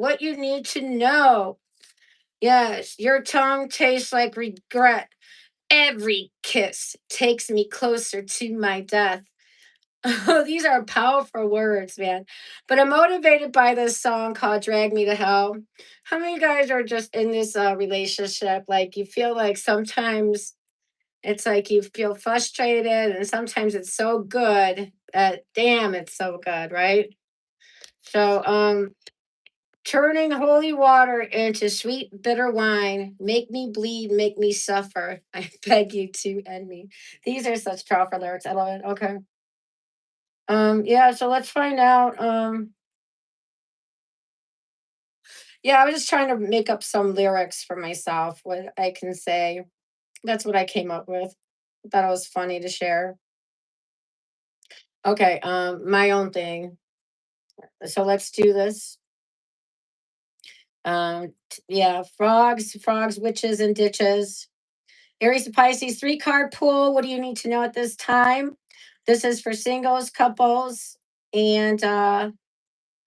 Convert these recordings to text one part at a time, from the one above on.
what you need to know. Yes, your tongue tastes like regret. Every kiss takes me closer to my death. Oh, these are powerful words, man. But I'm motivated by this song called Drag Me to Hell. How many guys are just in this relationship? Like, you feel like sometimes it's like you feel frustrated, and sometimes it's so good that, damn, it's so good, right? So, turning holy water into sweet, bitter wine, make me bleed, make me suffer. I beg you to end me. These are such powerful lyrics. I love it. Okay. Yeah, so let's find out. Yeah, I was just trying to make up some lyrics for myself, what I can say. That's what I came up with. Thought it was funny to share. Okay, my own thing. So let's do this. Yeah, frogs, witches, and ditches. Aries to Pisces, three card pool. What do you need to know at this time? This is for singles, couples, and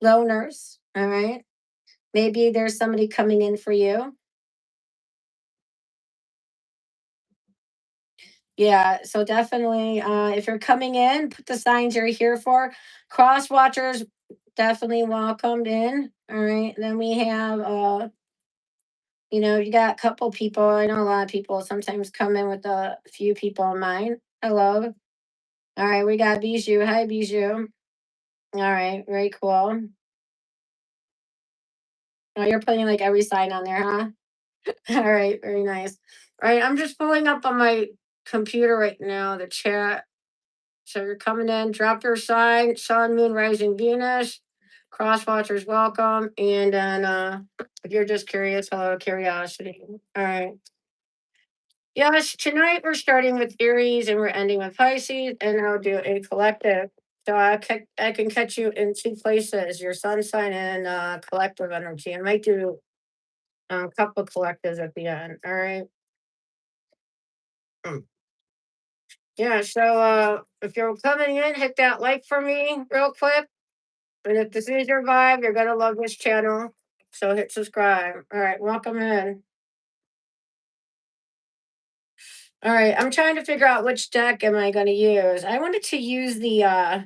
loners. All right. Maybe there's somebody coming in for you. Yeah, so definitely, if you're coming in, put the signs you're here for. Cross watchers, definitely welcomed in. All right. Then we have, you got a couple people. I know a lot of people sometimes come in with a few people in mind. Hello. All right. We got Bijou. Hi, Bijou. All right. Very cool. Oh, you're putting like every sign on there, huh? All right. Very nice. All right. I'm just pulling up on my computer right now the chat. So you're coming in, drop your sign, sun, moon, rising, Venus. Cross watchers, welcome. And then if you're just curious, hello, curiosity. All right. Yes, tonight we're starting with Aries and we're ending with Pisces, and I'll do a collective. So I can catch you in two places, your sun sign and collective energy. I might do a couple collectives at the end. All right. Mm. Yeah, so if you're coming in, hit that like for me real quick. And if this is your vibe, you're gonna love this channel. So hit subscribe. All right, welcome in. All right, I'm trying to figure out which deck am I gonna use. I wanted to use the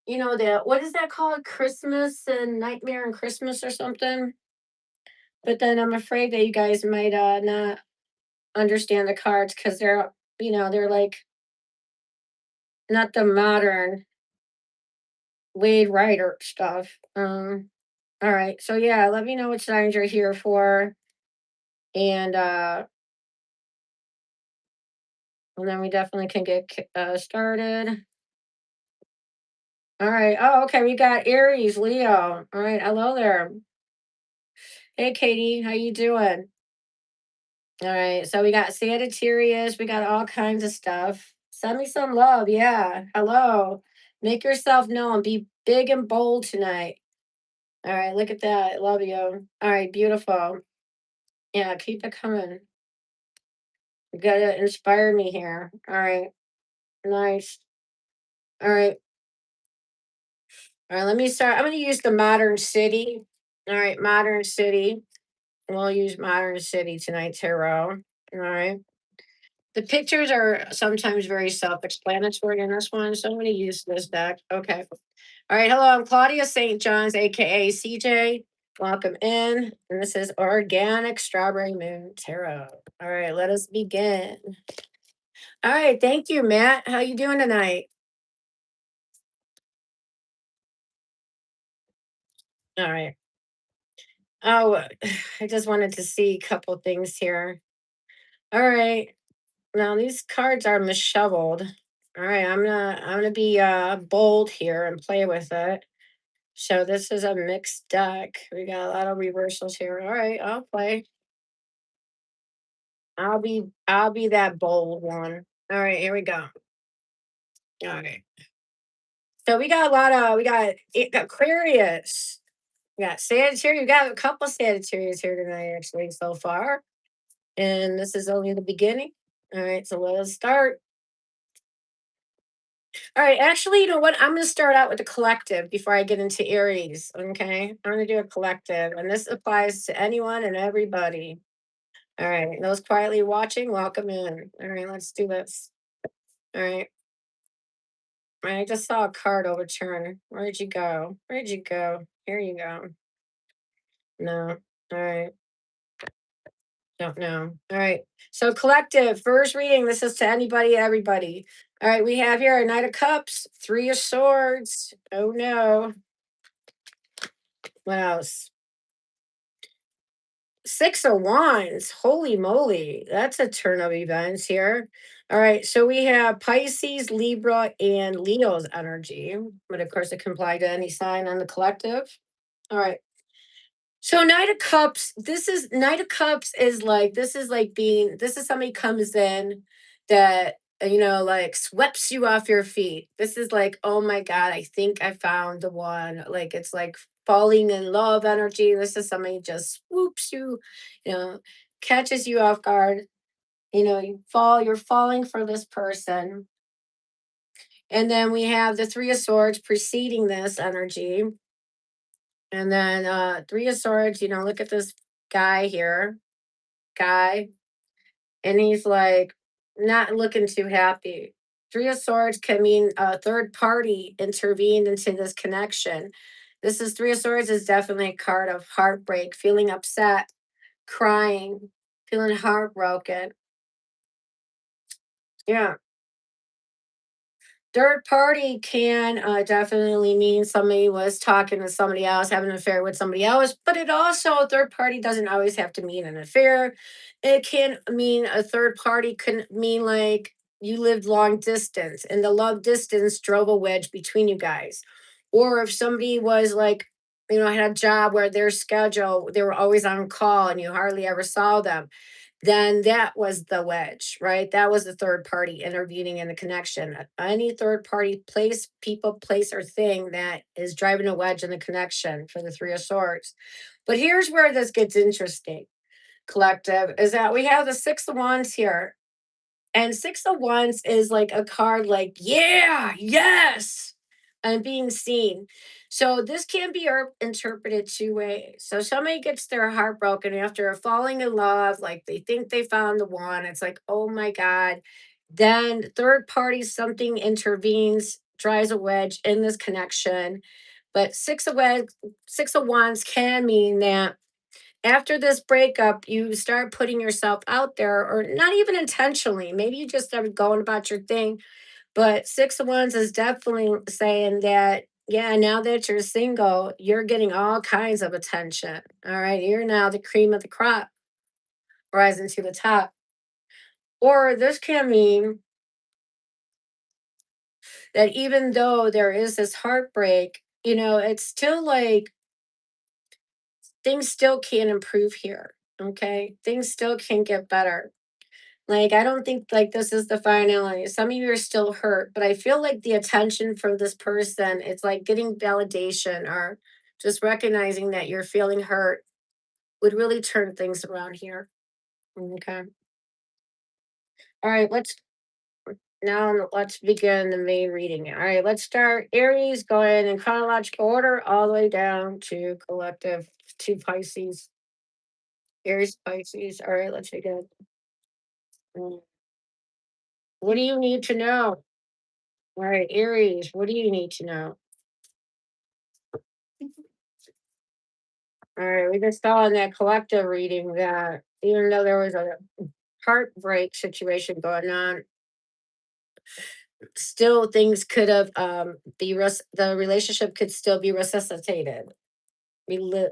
the what is that called? Christmas and Nightmare and Christmas or something. But then I'm afraid that you guys might not understand the cards because they're like not the modern Wade Rider stuff. All right. So yeah, let me know what signs you're here for. And then we definitely can get started. All right. Oh, okay. We got Aries, Leo. All right. Hello there. Hey, Katie. How you doing? All right. So we got Sagittarius. We got all kinds of stuff. Send me some love. Yeah. Hello. Make yourself known. Be big and bold tonight. All right. Look at that. Love you. All right. Beautiful. Yeah. Keep it coming. You gotta inspire me here. All right. Nice. All right. All right, let me start. I'm going to use the modern city. All right, modern city. We'll use modern city tonight, tarot. All right. The pictures are sometimes very self explanatory in this one, so I'm going to use this deck. Okay. All right. Hello, I'm Claudia St. John's, AKA CJ. Welcome in. And this is Organic Strawberry Moon Tarot. All right, let us begin. All right. Thank you, Matt. How you doing tonight? All right. Oh, I just wanted to see a couple things here. All right. Now these cards are mishuffled. All right, I'm gonna be bold here and play with it. So this is a mixed deck. We got a lot of reversals here. All right, I'll play. I'll be that bold one. All right, here we go. All right. So we got Aquarius. We got Sagittarius. We got a couple Sagittarius here tonight, actually, so far. And this is only the beginning. All right, so let us start. All right, actually, you know what? I'm going to start out with the collective before I get into Aries. Okay, I'm going to do a collective, and this applies to anyone and everybody. All right, those quietly watching, welcome in. All right, let's do this. All right. All right, I just saw a card overturn. Where'd you go? Where'd you go? Here you go. No. All right. Don't know. All right. So collective, first reading. This is to anybody, everybody. All right, we have here a Knight of Cups, Three of Swords. Oh no. What else? Six of Wands. Holy moly. That's a turn of events here. All right. So we have Pisces, Libra, and Leo's energy. But of course, it can apply to any sign on the collective. All right. So Knight of Cups, this is Knight of Cups is like this is like being this is somebody comes in that like sweeps you off your feet. This is like, oh my God, I think I found the one. Like it's like falling in love energy. This is somebody just swoops you, you know, catches you off guard. You're falling for this person. And then we have the Three of Swords preceding this energy. And then Three of Swords, look at this guy here, guy, and he's like not looking too happy. Three of Swords can mean a third party intervened into this connection. This is Three of Swords is definitely a card of heartbreak, feeling upset, crying, feeling heartbroken. Yeah. Third party can definitely mean somebody was talking to somebody else, having an affair with somebody else, but it also, third party doesn't always have to mean an affair. It can mean a third party can mean like you lived long distance and the love distance drove a wedge between you guys. Or if somebody was like, had a job where their schedule, they were always on call and you hardly ever saw them, then that was the wedge, right? That was the third party intervening in the connection. Any third party place, people, place, or thing that is driving a wedge in the connection for the Three of Swords. But here's where this gets interesting, collective, is that we have the Six of Wands here. And Six of Wands is like a card like, yeah, yes, and being seen. So this can be interpreted two ways. So somebody gets their heart broken after falling in love, like they think they found the one. It's like, oh my God. Then third party, something intervenes, drives a wedge in this connection. But Six of Wands can mean that after this breakup, you start putting yourself out there, or not even intentionally. Maybe you just started going about your thing. But Six of Wands is definitely saying that, yeah, now that you're single, you're getting all kinds of attention. All right. You're now the cream of the crop, rising to the top. Or this can mean that even though there is this heartbreak, it's still like things still can improve here. Okay. Things still can get better. Like, I don't think like this is the finality. Some of you are still hurt, but I feel like the attention from this person, it's like getting validation or just recognizing that you're feeling hurt would really turn things around here. Okay. All right, let's begin the main reading. All right, let's start Aries going in chronological order all the way down to collective to Pisces. Aries, Pisces. All right, let's begin. Mm. What do you need to know? All right, Aries, what do you need to know? All right, we just saw in that collective reading that even though there was a heartbreak situation going on, still things could have the relationship could still be resuscitated, relit,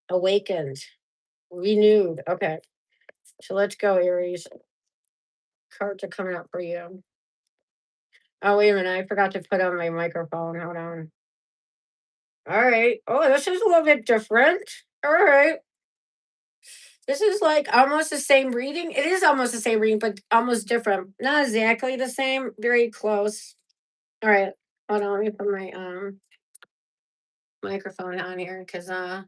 awakened, renewed. Okay, so let's go, Aries. Cards are coming out for you. Oh wait a minute, I forgot to put on my microphone. Hold on. All right. Oh, this is a little bit different. All right. This is like almost the same reading. It is almost the same reading, but almost different. Not exactly the same, very close. All right. Hold on, let me put my microphone on here because all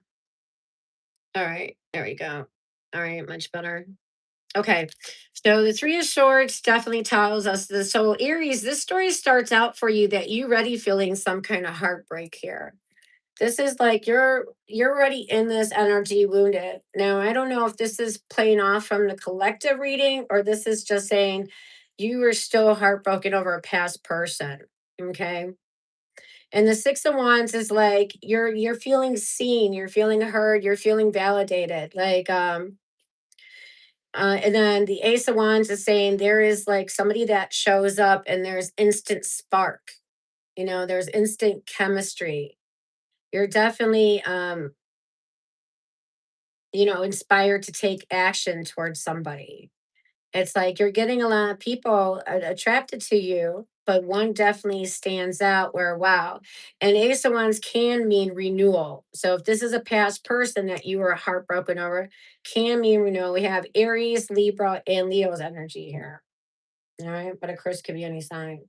right, there we go. All right, much better. Okay. So the Three of Swords definitely tells us this. So Aries, this story starts out for you that you already feeling some kind of heartbreak here. This is like you're already in this energy wounded. Now, I don't know if this is playing off from the collective reading or this is just saying you are still heartbroken over a past person. Okay. And the Six of Wands is like you're feeling seen, you're feeling heard, you're feeling validated. And then the Ace of Wands is saying there is like somebody that shows up and there's instant spark. There's instant chemistry. You're definitely inspired to take action towards somebody. It's like you're getting a lot of people attracted to you, but one definitely stands out where, wow. And Ace of Wands can mean renewal. So if this is a past person that you were heartbroken over, can mean renewal. We have Aries, Libra, and Leo's energy here. All right. But of course, could be any sign.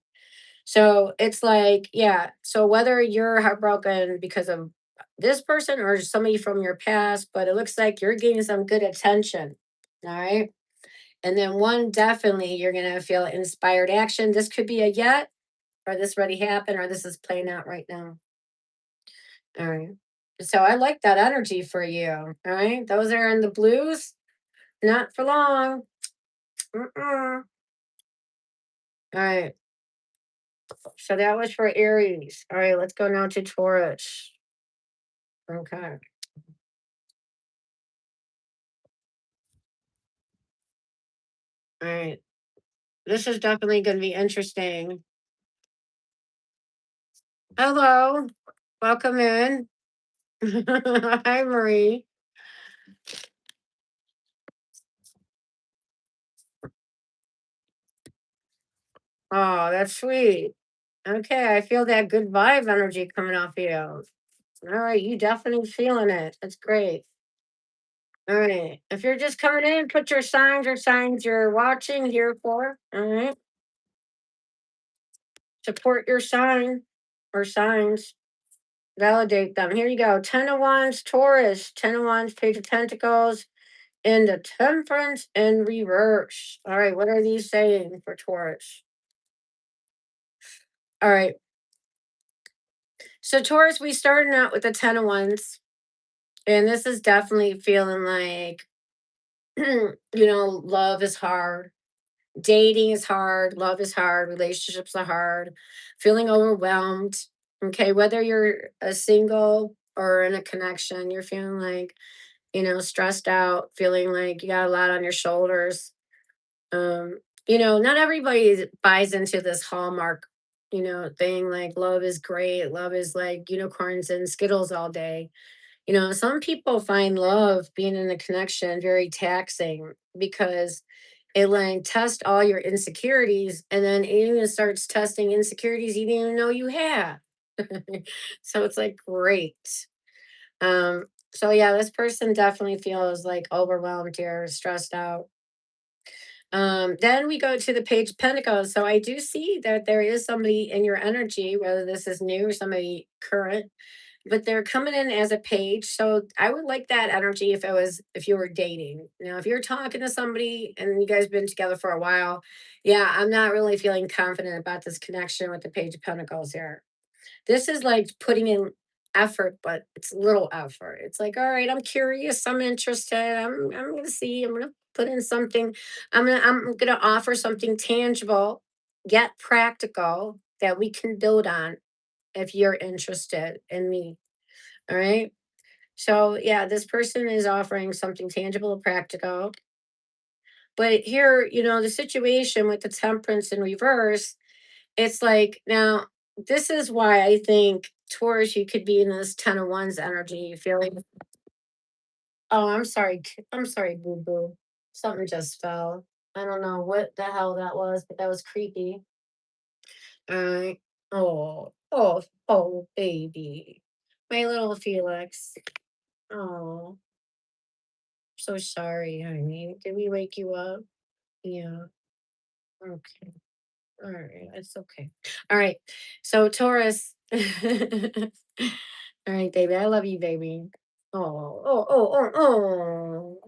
So it's like, yeah. So whether you're heartbroken because of this person or somebody from your past, but it looks like you're getting some good attention. All right. And then one, definitely you're going to feel inspired action. This could be a yet, or this already happened, or this is playing out right now. All right. So I like that energy for you. All right. Those are in the blues. Not for long. Mm-mm. All right. So that was for Aries. All right. Let's go now to Taurus. Okay. All right. This is definitely going to be interesting. Hello. Welcome in. Hi, Marie. Oh, that's sweet. Okay, I feel that good vibe energy coming off you. All right, you definitely feeling it. That's great. All right. If you're just coming in, put your signs or signs you're watching here for. All right. Support your sign or signs. Validate them. Here you go. Ten of Wands, Taurus. Ten of Wands, Page of Pentacles, and the Temperance in reverse. All right. What are these saying for Taurus? All right. So Taurus, we started out with the Ten of Wands, and this is definitely feeling like love is hard. Dating is hard. Love is hard. Relationships are hard. Feeling overwhelmed. Okay. Whether you're a single or in a connection, you're feeling like, stressed out, feeling like you got a lot on your shoulders. Not everybody buys into this Hallmark, thing like love is great. Love is like unicorns and Skittles all day. Some people find love being in a connection very taxing because it like tests all your insecurities and then it even starts testing insecurities you didn't even know you had. So it's like great. So yeah, this person definitely feels like overwhelmed here, stressed out. Then we go to the Page of Pentacles. So I do see that there is somebody in your energy, whether this is new or somebody current, but they're coming in as a page. So I would like that energy if you were dating. Now, if you're talking to somebody and you guys been together for a while, yeah, I'm not really feeling confident about this connection with the Page of Pentacles here. This is like putting in effort, but it's little effort. It's like, all right, I'm curious, I'm interested, I'm gonna see, I'm gonna put in something, I'm gonna offer something tangible yet practical that we can build on if you're interested in me. All right. So yeah, this person is offering something tangible and practical. But here, the situation with the temperance in reverse, it's like now this is why I think Taurus, you could be in this Ten of Wands energy, feeling, oh, I'm sorry. I'm sorry, boo boo. Something just fell. I don't know what the hell that was, but that was creepy. All right. Oh, baby. My little Felix. Oh, so sorry, honey. Did we wake you up? Yeah. Okay. All right. It's okay. All right. So Taurus. All right, baby. I love you, baby. Oh. Oh. Oh. Oh.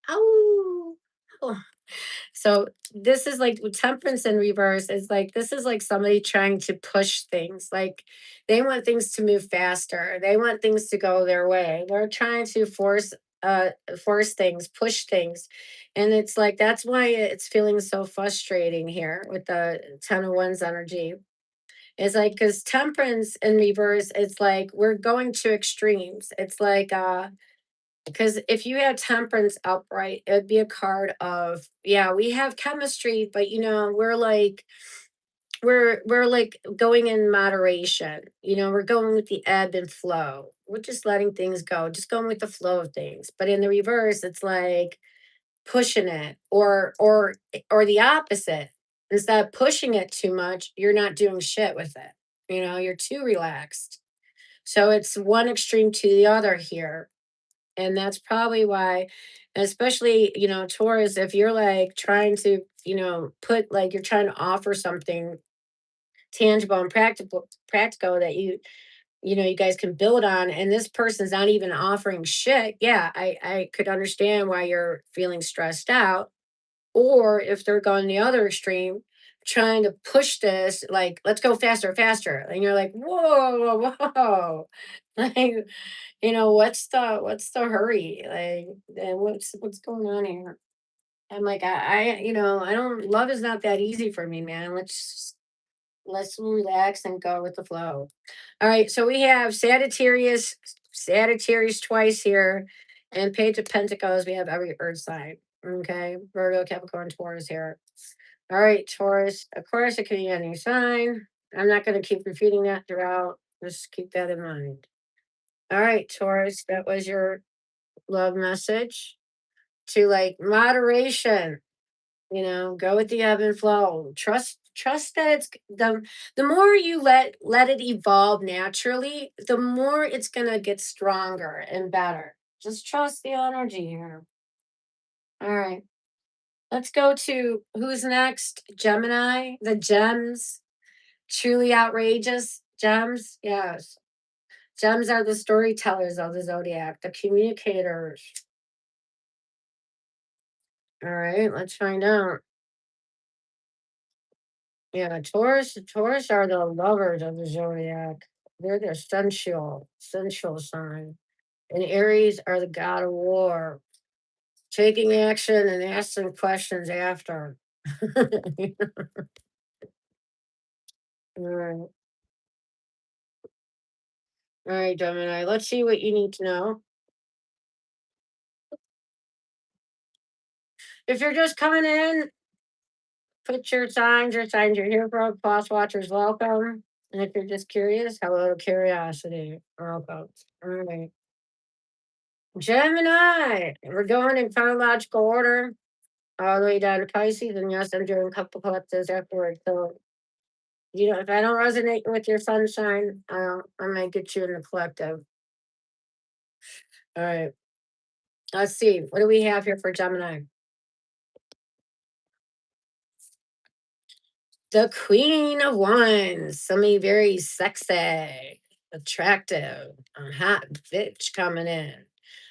Oh. Ow. So this is like with temperance in reverse. It's like this is like somebody trying to push things. Like they want things to move faster. They want things to go their way. They're trying to force things, push things. And it's like that's why it's feeling so frustrating here with the 10 of Wands energy. It's like because temperance in reverse, it's like we're going to extremes. It's like because if you had temperance upright, it'd be a card of, yeah, we have chemistry, but we're like going in moderation. We're going with the ebb and flow. We're just letting things go, just going with the flow of things. But in the reverse, it's like pushing it or the opposite. Instead of pushing it too much, you're not doing shit with it. You're too relaxed. So it's one extreme to the other here. And that's probably why, especially, Taurus, if you're like trying to, put like you're trying to offer something tangible and practical that you guys can build on, and this person's not even offering shit. Yeah, I could understand why you're feeling stressed out. Or if they're going the other extreme, trying to push this, like, let's go faster, faster. And you're like, whoa, whoa, whoa. Like, what's the hurry? Like, what's going on here? I'm like, I don't, love is not that easy for me, man. Let's relax and go with the flow. All right, so we have Sagittarius twice here, and Page of Pentacles. We have every Earth sign. Okay, Virgo, Capricorn, Taurus here. All right, Taurus. Of course, it can be any sign. I'm not going to keep repeating that throughout. Just keep that in mind. All right, Taurus. That was your love message to like moderation. Go with the ebb and flow. Trust that the more you let it evolve naturally, the more it's gonna get stronger and better. Just trust the energy here. All right. Let's go to who's next? Gemini, the gems, truly outrageous gems. Yes. Gems are the storytellers of the zodiac, the communicators. All right, let's find out. Yeah, Taurus are the lovers of the zodiac. They're the sensual sign. And Aries are the god of war, taking action and asking questions after. All right. All right, Gemini. Let's see what you need to know. If you're just coming in, put your signs you're here for. Boss watchers, welcome. And if you're just curious, hello to curiosity. Welcome. All right. Gemini. We're going in chronological order all the way down to Pisces, and yes, I'm doing a couple collectives afterwards. So, if I don't resonate with your sunshine, I might get you in the collective. All right, let's see. What do we have here for Gemini? The Queen of Wands. Somebody very sexy, attractive, a hot bitch coming in.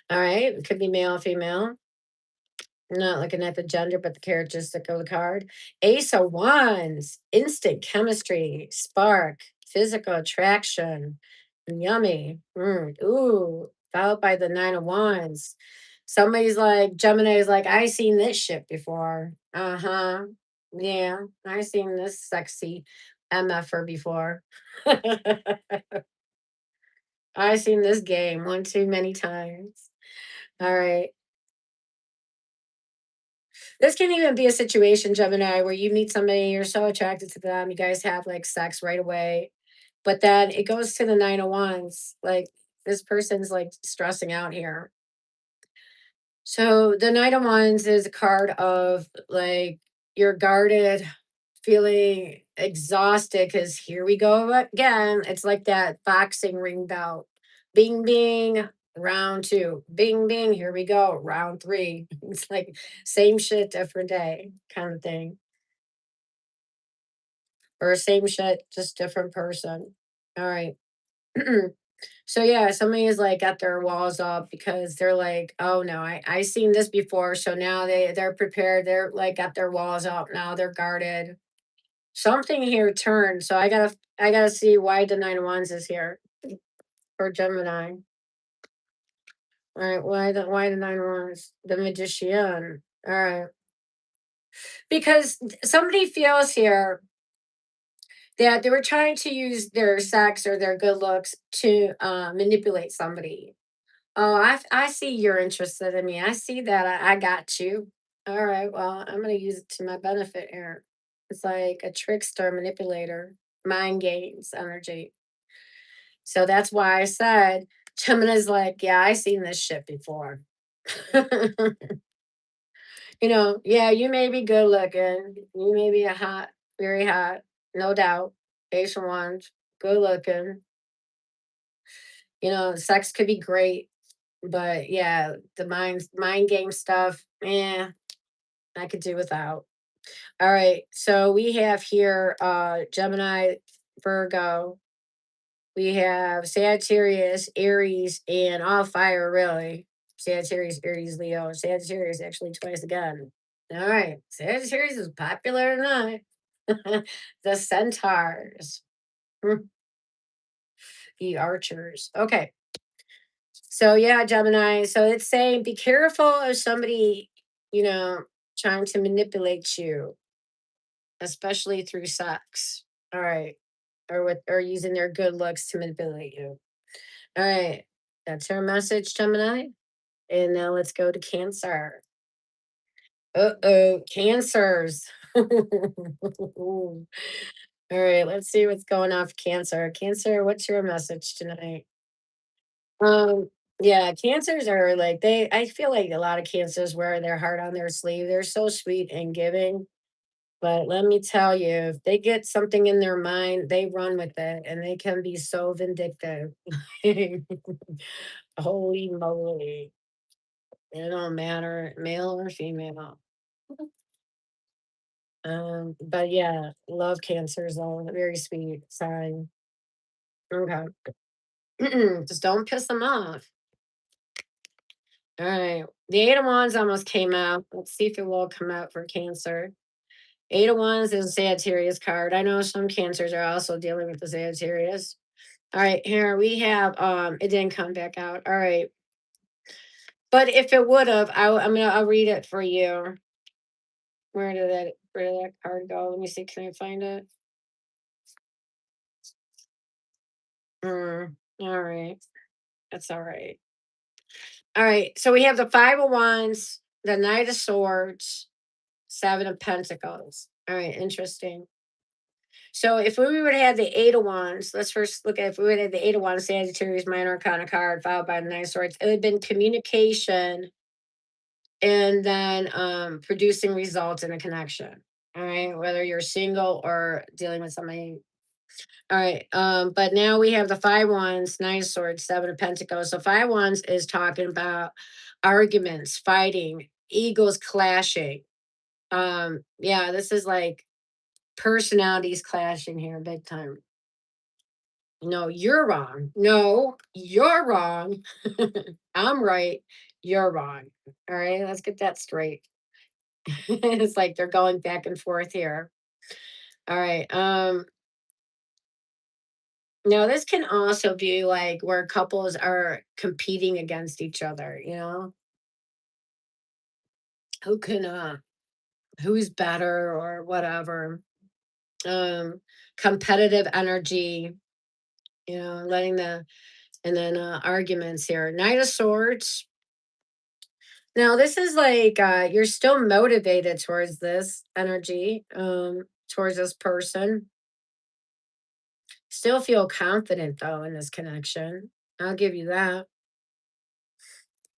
All right, it could be male or female. Not looking at the gender, but the characteristic of the card. Ace of Wands, instant chemistry, spark, physical attraction, yummy. Ooh, followed by the Nine of Wands. Somebody's like, Gemini is like, I seen this shit before. Uh huh. Yeah, I seen this sexy MFer before. I seen this game one too many times. All right. This can even be a situation, Gemini, where you meet somebody, you're so attracted to them, you guys have like sex right away. But then it goes to the Nine of Wands. Like this person's like stressing out here. So the Knight of Wands is a card of like you're guarded, feeling exhausted because here we go again. It's like that boxing ring belt. Bing bing, round two. Bing bing, here we go, round three. It's like same shit, different day kind of thing. Or same shit, just different person. All right. So yeah, somebody is like got their walls up because they're like, oh no, I seen this before. So now they're prepared. They're like got their walls up. Now they're guarded. Something here turned. So I gotta see why the 9 of Wands is here for Gemini. All right, why the 9 of Wands? The Magician. All right. Because somebody feels here that they were trying to use their sex or their good looks to manipulate somebody. Oh, I see you're interested in me. I see that. I got you. All right. Well, I'm going to use it to my benefit here. It's like a trickster, manipulator, mind games energy. So that's why I said Gemini's like, yeah, I seen this shit before. Yeah, you may be good looking. You may be a hot, very hot, no doubt. Ace of Wands, good looking. Sex could be great, but yeah, the mind game stuff, I could do without. All right, so we have here Gemini, Virgo. We have Sagittarius, Aries, and all fire really. Sagittarius, Aries, Leo. Sagittarius actually twice again. All right, Sagittarius is popular tonight. The Centaurs, the Archers. Okay, so yeah, Gemini. So it's saying be careful of somebody, you know, trying to manipulate you, especially through sex. All right. Or using their good looks to manipulate you. All right. That's our message, Gemini. And now let's go to Cancer. Uh-oh, Cancers. All right, let's see what's going on for Cancer. Cancer, what's your message tonight? Um, yeah, cancers are like I feel like a lot of cancers wear their heart on their sleeve. They're so sweet and giving. But let me tell you, if they get something in their mind, they run with it and they can be so vindictive. Holy moly. It don't matter, male or female. But yeah, love cancers though. Very sweet sign. Okay. Just don't piss them off. All right. The Eight of Wands almost came out. Let's see if it will come out for Cancer. Eight of Wands is a Sagittarius card. I know some Cancers are also dealing with the Sagittarius. All right, here we have it didn't come back out. All right. But if it would have, I'll read it for you. Where did that card go? Let me see. Can I find it? All right. That's all right. All right. So we have the Five of Wands, the Knight of Swords, Seven of Pentacles. All right, interesting. So if we would have the Eight of Wands, let's first look at if we would have the Eight of Wands, Sagittarius minor arcana card, followed by the Nine of Swords. It would have been communication and then producing results in a connection. All right, whether you're single or dealing with somebody. All right, but now we have the Five Wands, Nine of Swords, Seven of Pentacles. So Five Wands is talking about arguments, fighting, egos clashing. Yeah, this is like personalities clashing here big time. No, you're wrong. No, you're wrong. I'm right. You're wrong. All right, let's get that straight. It's like they're going back and forth here. All right. Now this can also be like where couples are competing against each other, who can who's better or whatever. Um Competitive energy, letting the and then arguments here. Knight of Swords. Now this is like you're still motivated towards this energy, towards this person. Still feel confident though in this connection. I'll give you that.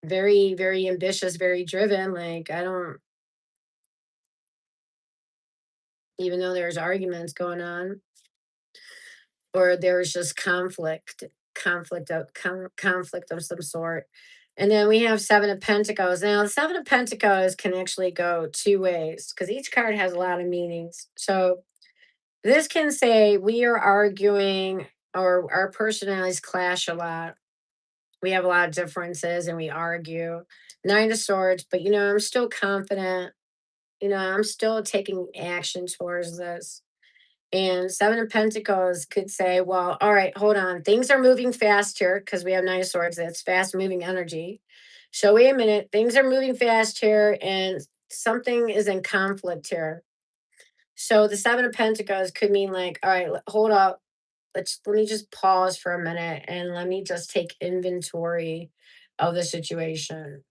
Very, very ambitious, very driven. Like I don't even though there's arguments going on or there's just conflict of some sort. And then we have Seven of Pentacles. Now, the Seven of Pentacles can actually go two ways because each card has a lot of meanings. So this can say we are arguing or our personalities clash a lot. We have a lot of differences and we argue. Nine of Swords, but I'm still confident. I'm still taking action towards this. And Seven of Pentacles could say, well, all right, hold on. Things are moving fast here because we have Nine of Swords. That's fast moving energy. So wait a minute. Things are moving fast here and something is in conflict here. So the Seven of Pentacles could mean like, all right, hold up. Let me just pause for a minute and let me just take inventory of the situation.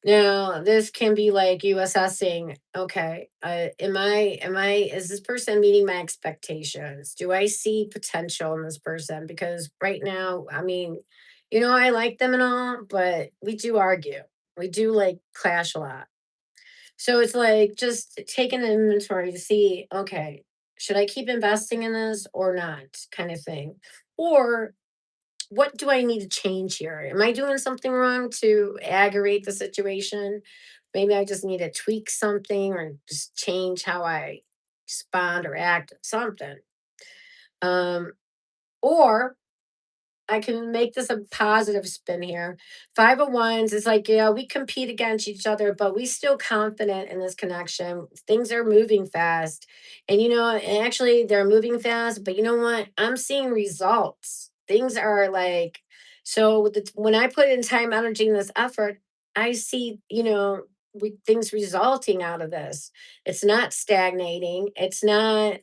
Now, this can be like you assessing, okay, is this person meeting my expectations? Do I see potential in this person? Because right now, I mean, I like them and all, but we do argue. We do like clash a lot. So it's like just taking an inventory to see, okay, should I keep investing in this or not, kind of thing. Or what do I need to change here? Am I doing something wrong to aggravate the situation? Maybe I just need to tweak something or just change how I respond or act, something. Um, or I can make this a positive spin here. Five of Wands is like, we compete against each other, but we still confident in this connection. Things are moving fast. And actually they're moving fast, but you know what? I'm seeing results. Things are like, so when I put in time, energy, and this effort, I see, things resulting out of this. It's not stagnating. It's not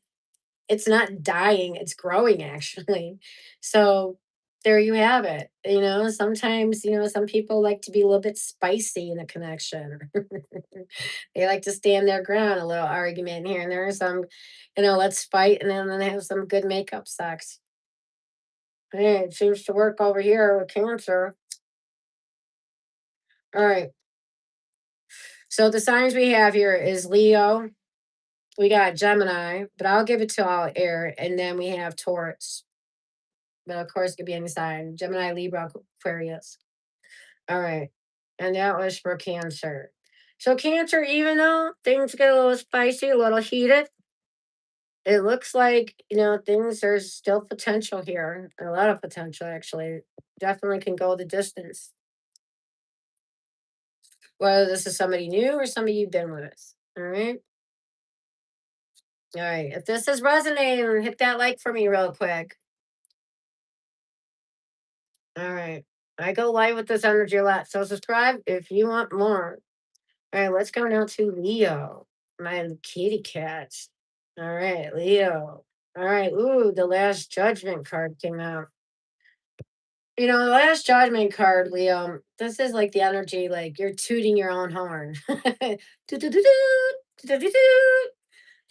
dying, it's growing actually. So there you have it. Sometimes, some people like to be a little bit spicy in a connection. They like to stand their ground, a little argument here and there, some, let's fight and then have some good makeup sex. Hey, it seems to work over here with Cancer. All right. So the signs we have here is Leo. We got Gemini, but I'll give it to all air. And then we have Taurus. But of course, it could be any sign Gemini, Libra, Aquarius. All right. And that was for Cancer. So, Cancer, even though things get a little spicy, a little heated, it looks like, things, there's still potential here. A lot of potential, actually. Definitely can go the distance. Whether this is somebody new or somebody you've been with. All right. All right. If this is resonating, hit that like for me real quick. All right. I go live with this energy a lot. So, subscribe if you want more. All right, let's go now to Leo, my kitty cat. All right, Leo. All right, ooh, the last judgment card came out. The last judgment card, Leo, this is like the energy, like you're tooting your own horn. Doo-doo-doo-doo, doo-doo-doo-doo.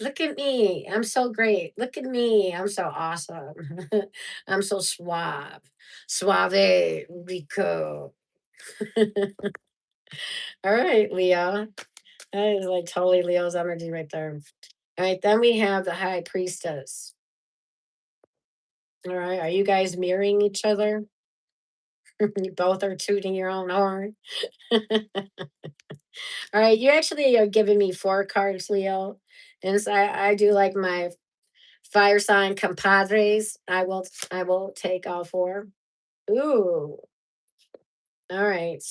Look at me. I'm so great. Look at me. I'm so awesome. I'm so suave. Suave Rico. All right, Leo. That is like totally Leo's energy right there. All right, then we have the High Priestess. All right, are you guys mirroring each other? You both are tooting your own horn. All right, you actually are giving me four cards, Leo. And so I do like my fire sign compadres. I will take all four. Ooh, all right.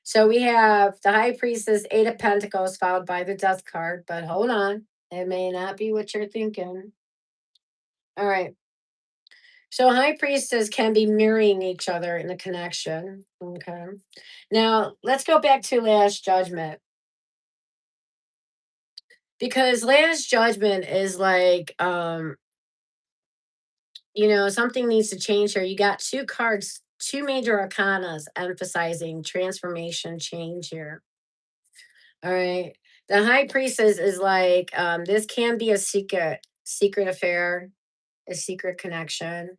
So we have the High Priestess, Eight of Pentacles, followed by the Death card. But hold on, it may not be what you're thinking. All right. So high priestess can be mirroring each other in the connection. Okay. Now let's go back to last judgment. Because last judgment is like something needs to change here. You got two cards, two major arcanas emphasizing transformation change here. All right. The high priestess is like this can be a secret affair, a secret connection.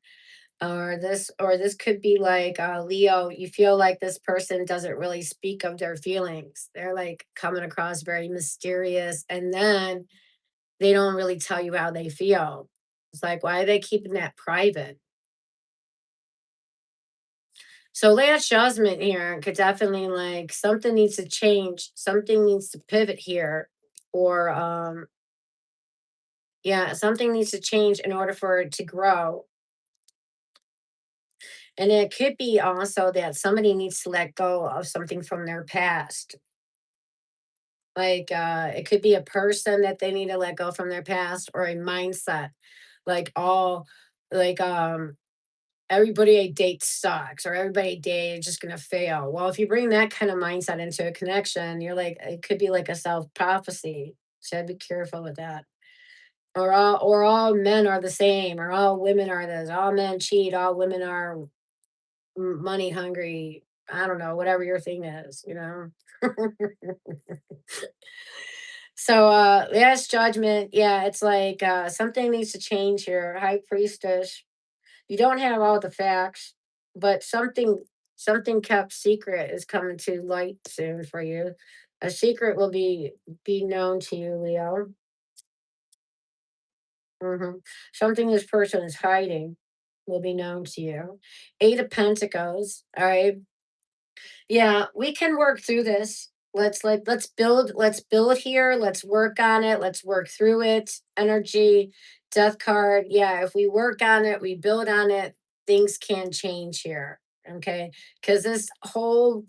Or this could be like Leo, you feel like this person doesn't really speak of their feelings. They're like coming across very mysterious, and then they don't really tell you how they feel. It's like, why are they keeping that private? So last judgment here could definitely like something needs to change, something needs to pivot here, or Yeah, something needs to change in order for it to grow. And it could be also that somebody needs to let go of something from their past. Like, it could be a person that they need to let go from their past, or a mindset. Like all like everybody I date sucks, or everybody I date is just gonna fail. Well, if you bring that kind of mindset into a connection, you're like, it could be like a self prophecy. So I'd be careful with that. Or all men are the same, or all women are this, all men cheat, all women are money hungry. I don't know, whatever your thing is, you know. So last judgment, yeah, it's like something needs to change here. High priestess. You don't have all the facts, but something kept secret is coming to light soon for you. A secret will be known to you, Leo. Something this person is hiding will be known to you. Eight of Pentacles. All right. Yeah, we can work through this. Let's build here. Let's work on it. Let's work through it. Energy, death card. Yeah, if we work on it, we build on it, things can change here. Okay. Because this whole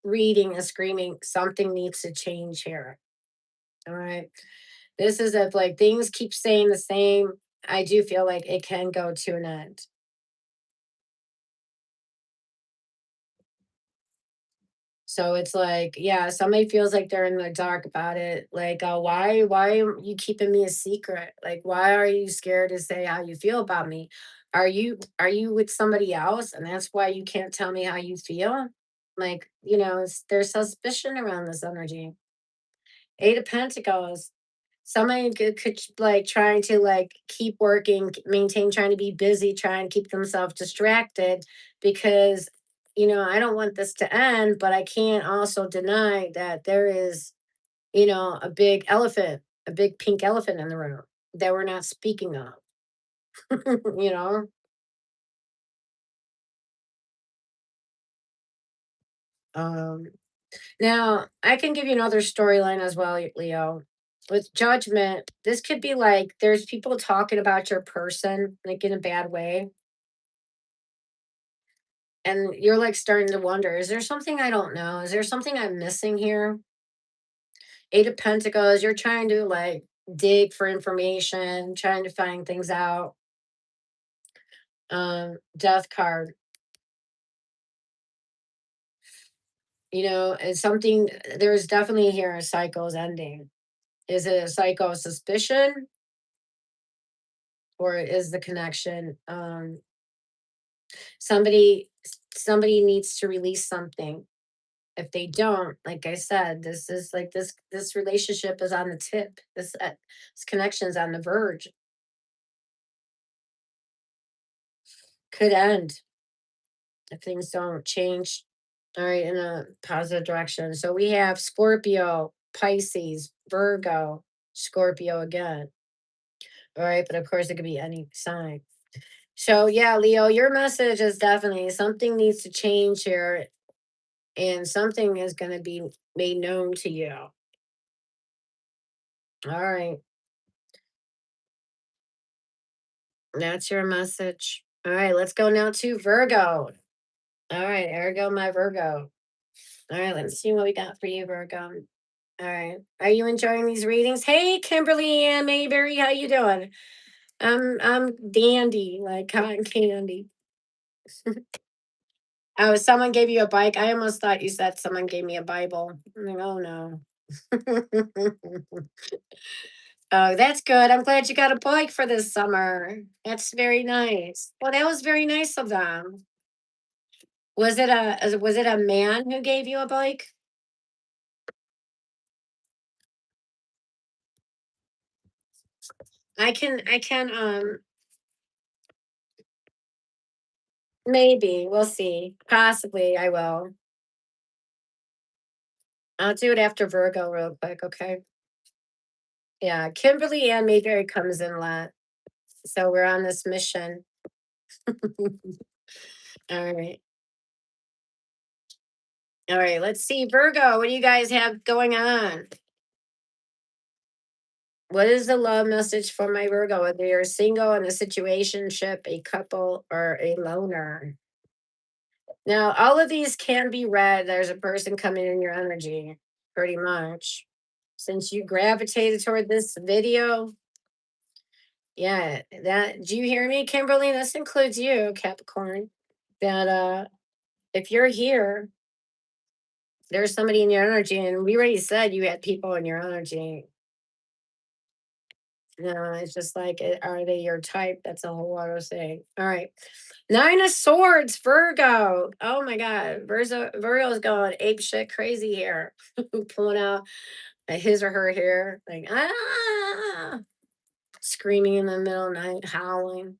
reading is screaming something needs to change here. All right. This is if like things keep staying the same. I do feel like it can go to an end. So it's like, yeah, somebody feels like they're in the dark about it. Like, why are you keeping me a secret? Like, why are you scared to say how you feel about me? Are you with somebody else, and that's why you can't tell me how you feel? Like, there's suspicion around this energy. Eight of Pentacles. Somebody could like trying to like keep working, maintain, trying to be busy, trying to keep themselves distracted because I don't want this to end, but I can't also deny that there is a big elephant, a big pink elephant in the room that we're not speaking of. you know. Um, Now I can give you another storyline as well, Leo. With judgment, this could be like there's people talking about your person like in a bad way, and you're like starting to wonder, is there something I don't know? Is there something I'm missing here? Eight of Pentacles, you're trying to like dig for information, trying to find things out. Death card, and something there's definitely here a cycle's ending. Is it a cycle of suspicion, or is the connection somebody needs to release something? If they don't, like I said, this is like this relationship is on the tip. This connection is on the verge. Could end if things don't change. All right, in a positive direction. So we have Scorpio, Pisces, Virgo, Scorpio again. All right, but of course it could be any sign. So yeah, Leo, your message is definitely something needs to change here, and something is going to be made known to you. All right, that's your message. All right, let's go now to Virgo. All right, ergo my Virgo. All right, let's see what we got for you, Virgo. All right, are you enjoying these readings? Hey, Kimberly and Mayberry, how you doing? I'm dandy, like cotton candy. Oh, someone gave you a bike. I almost thought you said someone gave me a Bible. I'm like, oh no. Oh, that's good. I'm glad you got a bike for this summer. That's very nice. Well, that was very nice of them. Was it a man who gave you a bike? I can maybe. We'll see. Possibly I will. I'll do it after Virgo real quick, okay? Yeah, Kimberly Ann Mayberry comes in a lot. So we're on this mission. All right. All right. Let's see. Virgo, what do you guys have going on? What is the love message for my Virgo? Whether you're single in a situationship, a couple, or a loner. Now, all of these can be read. There's a person coming in your energy, pretty much. Since you gravitated toward this video, yeah, that do you hear me, Kimberly? This includes you, Capricorn. That if you're here, there's somebody in your energy, and we already said you had people in your energy. No, it's just like, are they your type? That's a whole other thing. All right. Nine of Swords, Virgo. Oh my God. Virgo's going ape shit crazy here. Pulling out his or her hair. Like, screaming in the middle of the night, howling.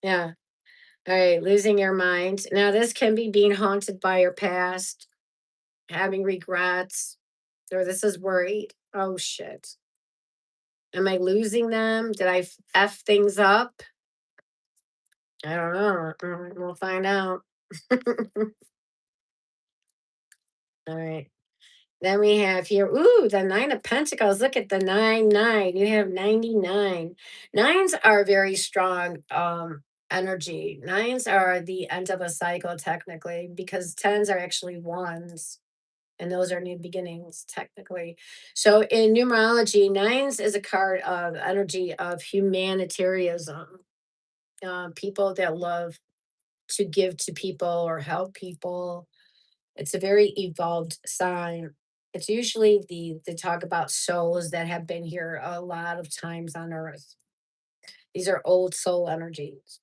Yeah. All right. Losing your mind. Now, this can be being haunted by your past, having regrets, or this is worried. Oh shit. Am I losing them? Did I F things up? I don't know. We'll find out. All right. Then we have here, ooh, the Nine of Pentacles. Look at the 9, 9. You have 99. Nines are very strong energy. Nines are the end of a cycle, technically, because tens are actually ones. And those are new beginnings, technically. So in numerology, nines is a card of energy of humanitarianism. People that love to give to people or help people. It's a very evolved sign. It's usually the talk about souls that have been here a lot of times on Earth. These are old soul energies.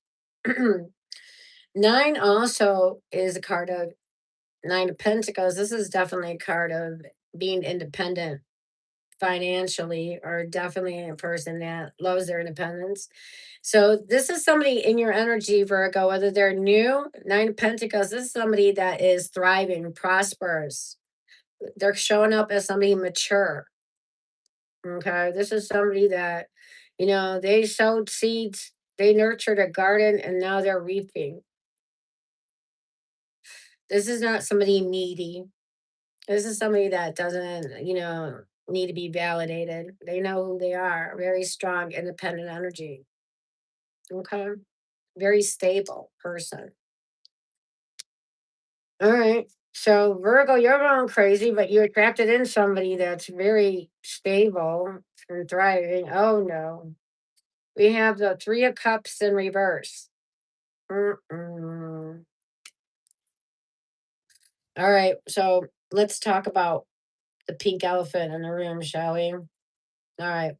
Nine also is a card of Nine of Pentacles. This is definitely a card of being independent financially, or definitely a person that loves their independence. So this is somebody in your energy, Virgo, whether they're new, Nine of Pentacles, this is somebody that is thriving, prosperous. They're showing up as somebody mature. Okay. This is somebody that, they sowed seeds, they nurtured a garden, and now they're reaping. This is not somebody needy. This is somebody that doesn't, need to be validated. They know who they are. Very strong, independent energy. Okay. Very stable person. All right. So Virgo, you're going crazy, but you attracted in somebody that's very stable and thriving. Oh no. We have the Three of Cups in reverse. Mm-mm. All right. So let's talk about the pink elephant in the room, shall we? All right.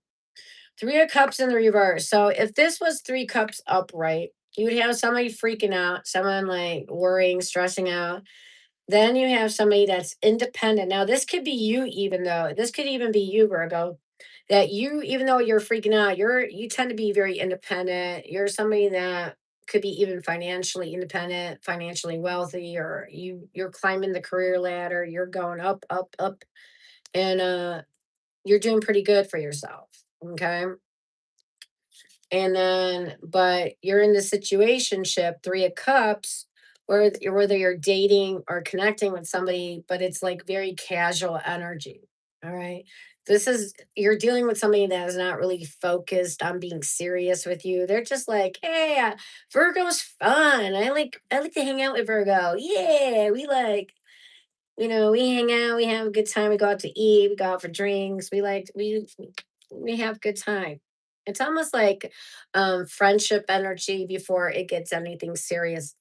Three of Cups in the reverse. So if this was Three Cups upright, you would have somebody freaking out, someone like worrying, stressing out. Then you have somebody that's independent. Now, this could be you, even though this could even be you, Virgo. That you, even though you're freaking out, you tend to be very independent. You're somebody that could be even financially independent, financially wealthy, or you're climbing the career ladder. You're going up, up, up, and you're doing pretty good for yourself. Okay. And then, but you're in the situationship, Three of Cups, where whether you're dating or connecting with somebody, but it's like very casual energy. All right. This is, you're dealing with somebody that is not really focused on being serious with you. They're just like, hey, Virgo's fun. I like to hang out with Virgo. Yeah, we hang out, we have a good time, we go out to eat, we go out for drinks, we have good time. It's almost like friendship energy before it gets anything serious.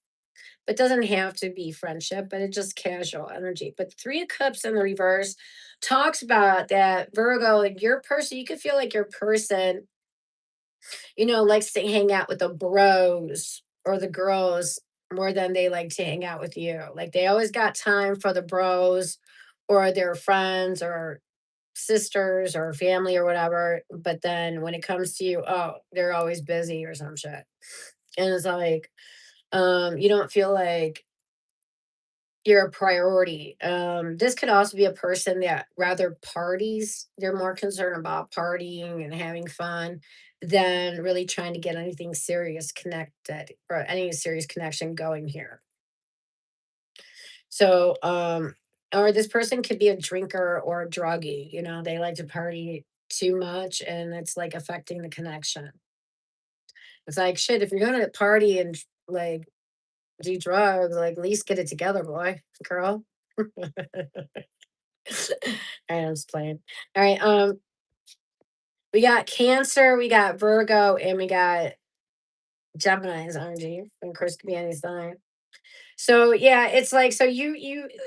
It doesn't have to be friendship, but it's just casual energy. But Three of Cups in the reverse talks about that Virgo, like your person, you could feel like your person, likes to hang out with the bros or the girls more than they like to hang out with you. Like they always got time for the bros or their friends or sisters or family or whatever. But then when it comes to you, oh, they're always busy or some shit. And it's like, you don't feel like you're a priority. This could also be a person that rather parties. They're more concerned about partying and having fun than really trying to get anything serious connected or any serious connection going here. So Or this person could be a drinker or a druggie, they like to party too much and it's like affecting the connection. It's like, shit, if you're gonna party and like do drugs, like at least get it together, boy, girl. All right, I'm just playing. All right, we got Cancer, we got Virgo, and we got Gemini's energy. And of course, could be any sign. So yeah, it's like so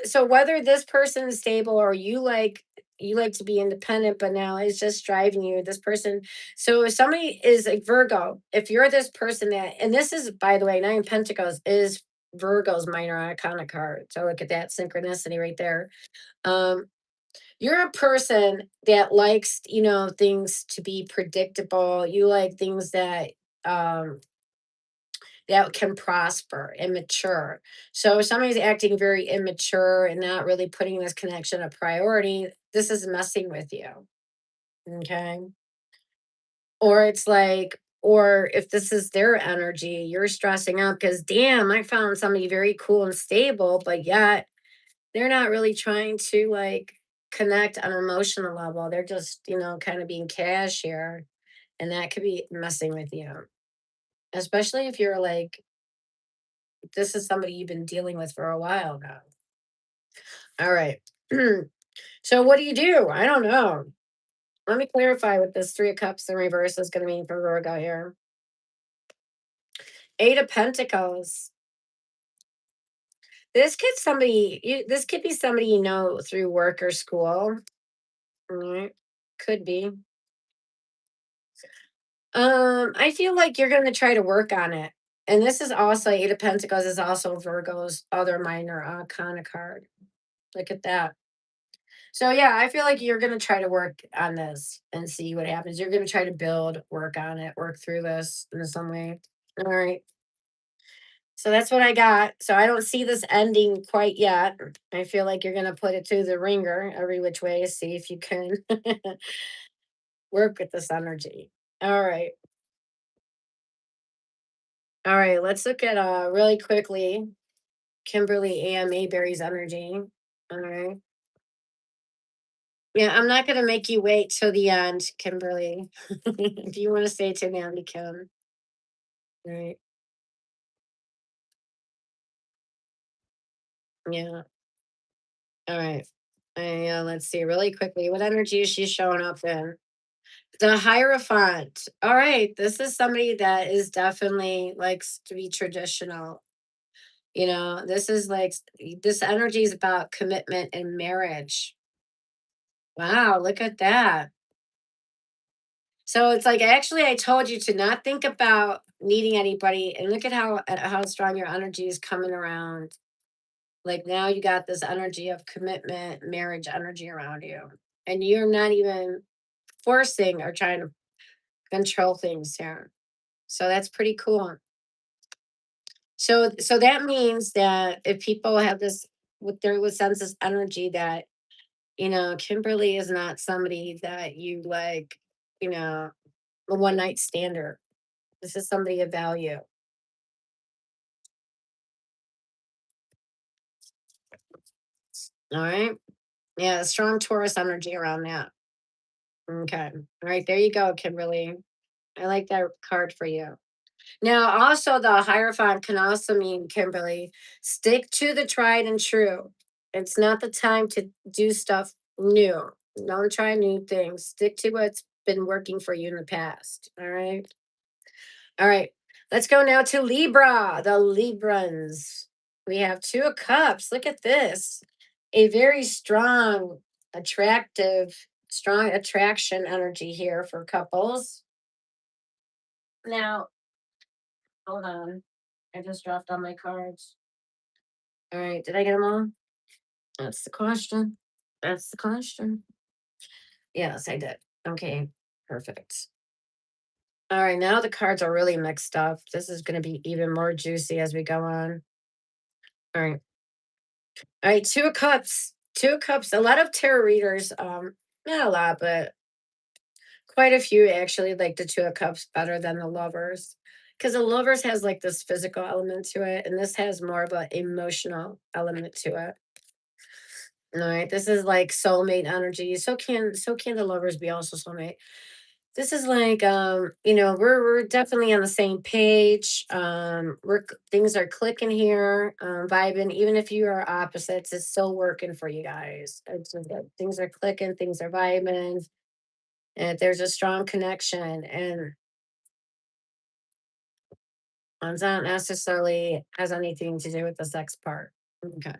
so whether this person is stable or you like to be independent, but now it's just driving you. This person, so if somebody is a Virgo, if you're this person that, and this is by the way, Nine of Pentacles is Virgo's minor arcana card. So look at that synchronicity right there. Um, you're a person that likes, things to be predictable. You like things um that can prosper and mature. So if somebody's acting very immature and not really putting this connection a priority, this is messing with you. Okay. Or it's like, or if this is their energy, you're stressing out because damn, I found somebody very cool and stable, but yet they're not really trying to like connect on an emotional level. They're just, kind of being cash here. And that could be messing with you, especially if you're like, this is somebody you've been dealing with for a while now. All right. So what do you do? I don't know. Let me clarify what this Three of Cups in reverse is going to mean for Virgo here. Eight of Pentacles. This could be somebody you know through work or school. All right. Could be. I feel like you're going to try to work on it. And this is also Eight of Pentacles is also Virgo's other minor arcana card. Look at that. So yeah, I feel like you're gonna try to work on this and see what happens. You're gonna try to build, work on it, work through this in some way. All right. So that's what I got. So I don't see this ending quite yet. I feel like you're gonna put it to the ringer every which way, see if you can work with this energy. All right. All right. Let's look at really quickly Kimberly and Mayberry's energy. All right. Yeah, I'm not gonna make you wait till the end, Kimberly. If you want to stay to now, you can. Right. Yeah. All right. Let's see really quickly. What energy is she showing up in? The Hierophant. All right. This is somebody that is definitely likes to be traditional. This is like this energy is about commitment and marriage. Wow, look at that. So it's like actually I told you to not think about needing anybody and look at how strong your energy is coming around. Like now you got this energy of commitment, marriage energy around you. And you're not even forcing or trying to control things here. So that's pretty cool. So that means that if people have this with their with sense this energy that, Kimberly is not somebody that you like, a one night stander. This is somebody of value. All right. Yeah, strong Taurus energy around that. Okay. All right. There you go, Kimberly. I like that card for you. Now, also, the Hierophant can also mean, Kimberly, stick to the tried and true. It's not the time to do stuff new. Don't try new things. Stick to what's been working for you in the past. All right. All right. Let's go now to Libra, the Librans. We have Two of Cups. Look at this. A very strong attraction energy here for couples. Now, hold on. I just dropped all my cards. All right. Did I get them all? That's the question. That's the question. Yes, I did. Okay. Perfect. All right. Now the cards are really mixed up. This is going to be even more juicy as we go on. All right. All right. Two of Cups. Two of Cups. A lot of tarot readers, not a lot, but quite a few actually like the Two of Cups better than the Lovers. Because the Lovers has like this physical element to it, and this has more of an emotional element to it. All right, this is like soulmate energy. So can the lovers be also soulmate? This is like we're definitely on the same page. Things are clicking here, vibing. Even if you are opposites, it's still working for you guys. It's just that things are clicking, things are vibing, and there's a strong connection. And it's not necessarily has anything to do with the sex part. Okay.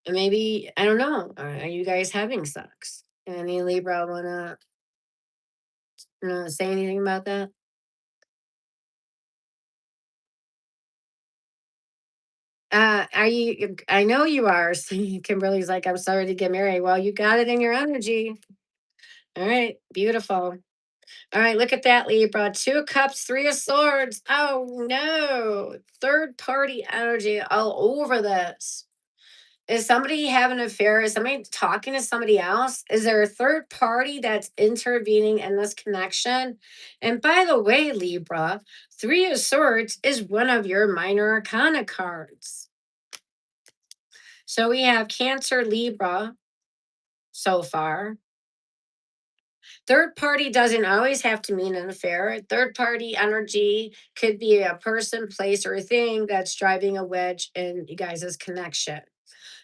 And maybe I don't know. Are you guys having sex? Any Libra wanna say anything about that? Are you? I know you are. Kimberly's like, I'm sorry to get married. Well, you got it in your energy. All right, beautiful. All right, look at that, Libra. Two of Cups, Three of Swords. Oh no, third party energy all over this. Is somebody having an affair? Is somebody talking to somebody else? Is there a third party that's intervening in this connection? And by the way, Libra, Three of Swords is one of your minor arcana cards. So we have Cancer, Libra so far. Third party doesn't always have to mean an affair. Third party energy could be a person, place, or a thing that's driving a wedge in you guys' connection.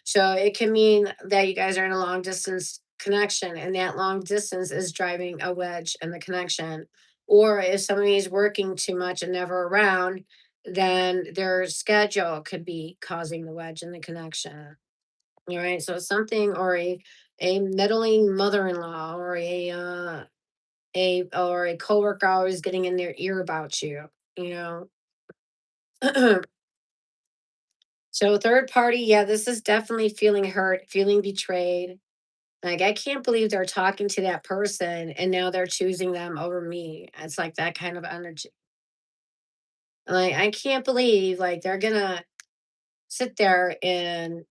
So it can mean that you guys are in a long distance connection, and that long distance is driving a wedge in the connection. Or if somebody is working too much and never around, then their schedule could be causing the wedge in the connection. All right. So something or a meddling mother-in-law or a coworker always getting in their ear about you, you know. So third party, yeah, this is definitely feeling hurt, feeling betrayed. Like I can't believe they're talking to that person and now they're choosing them over me. It's like that kind of energy. Like I can't believe like they're gonna sit there and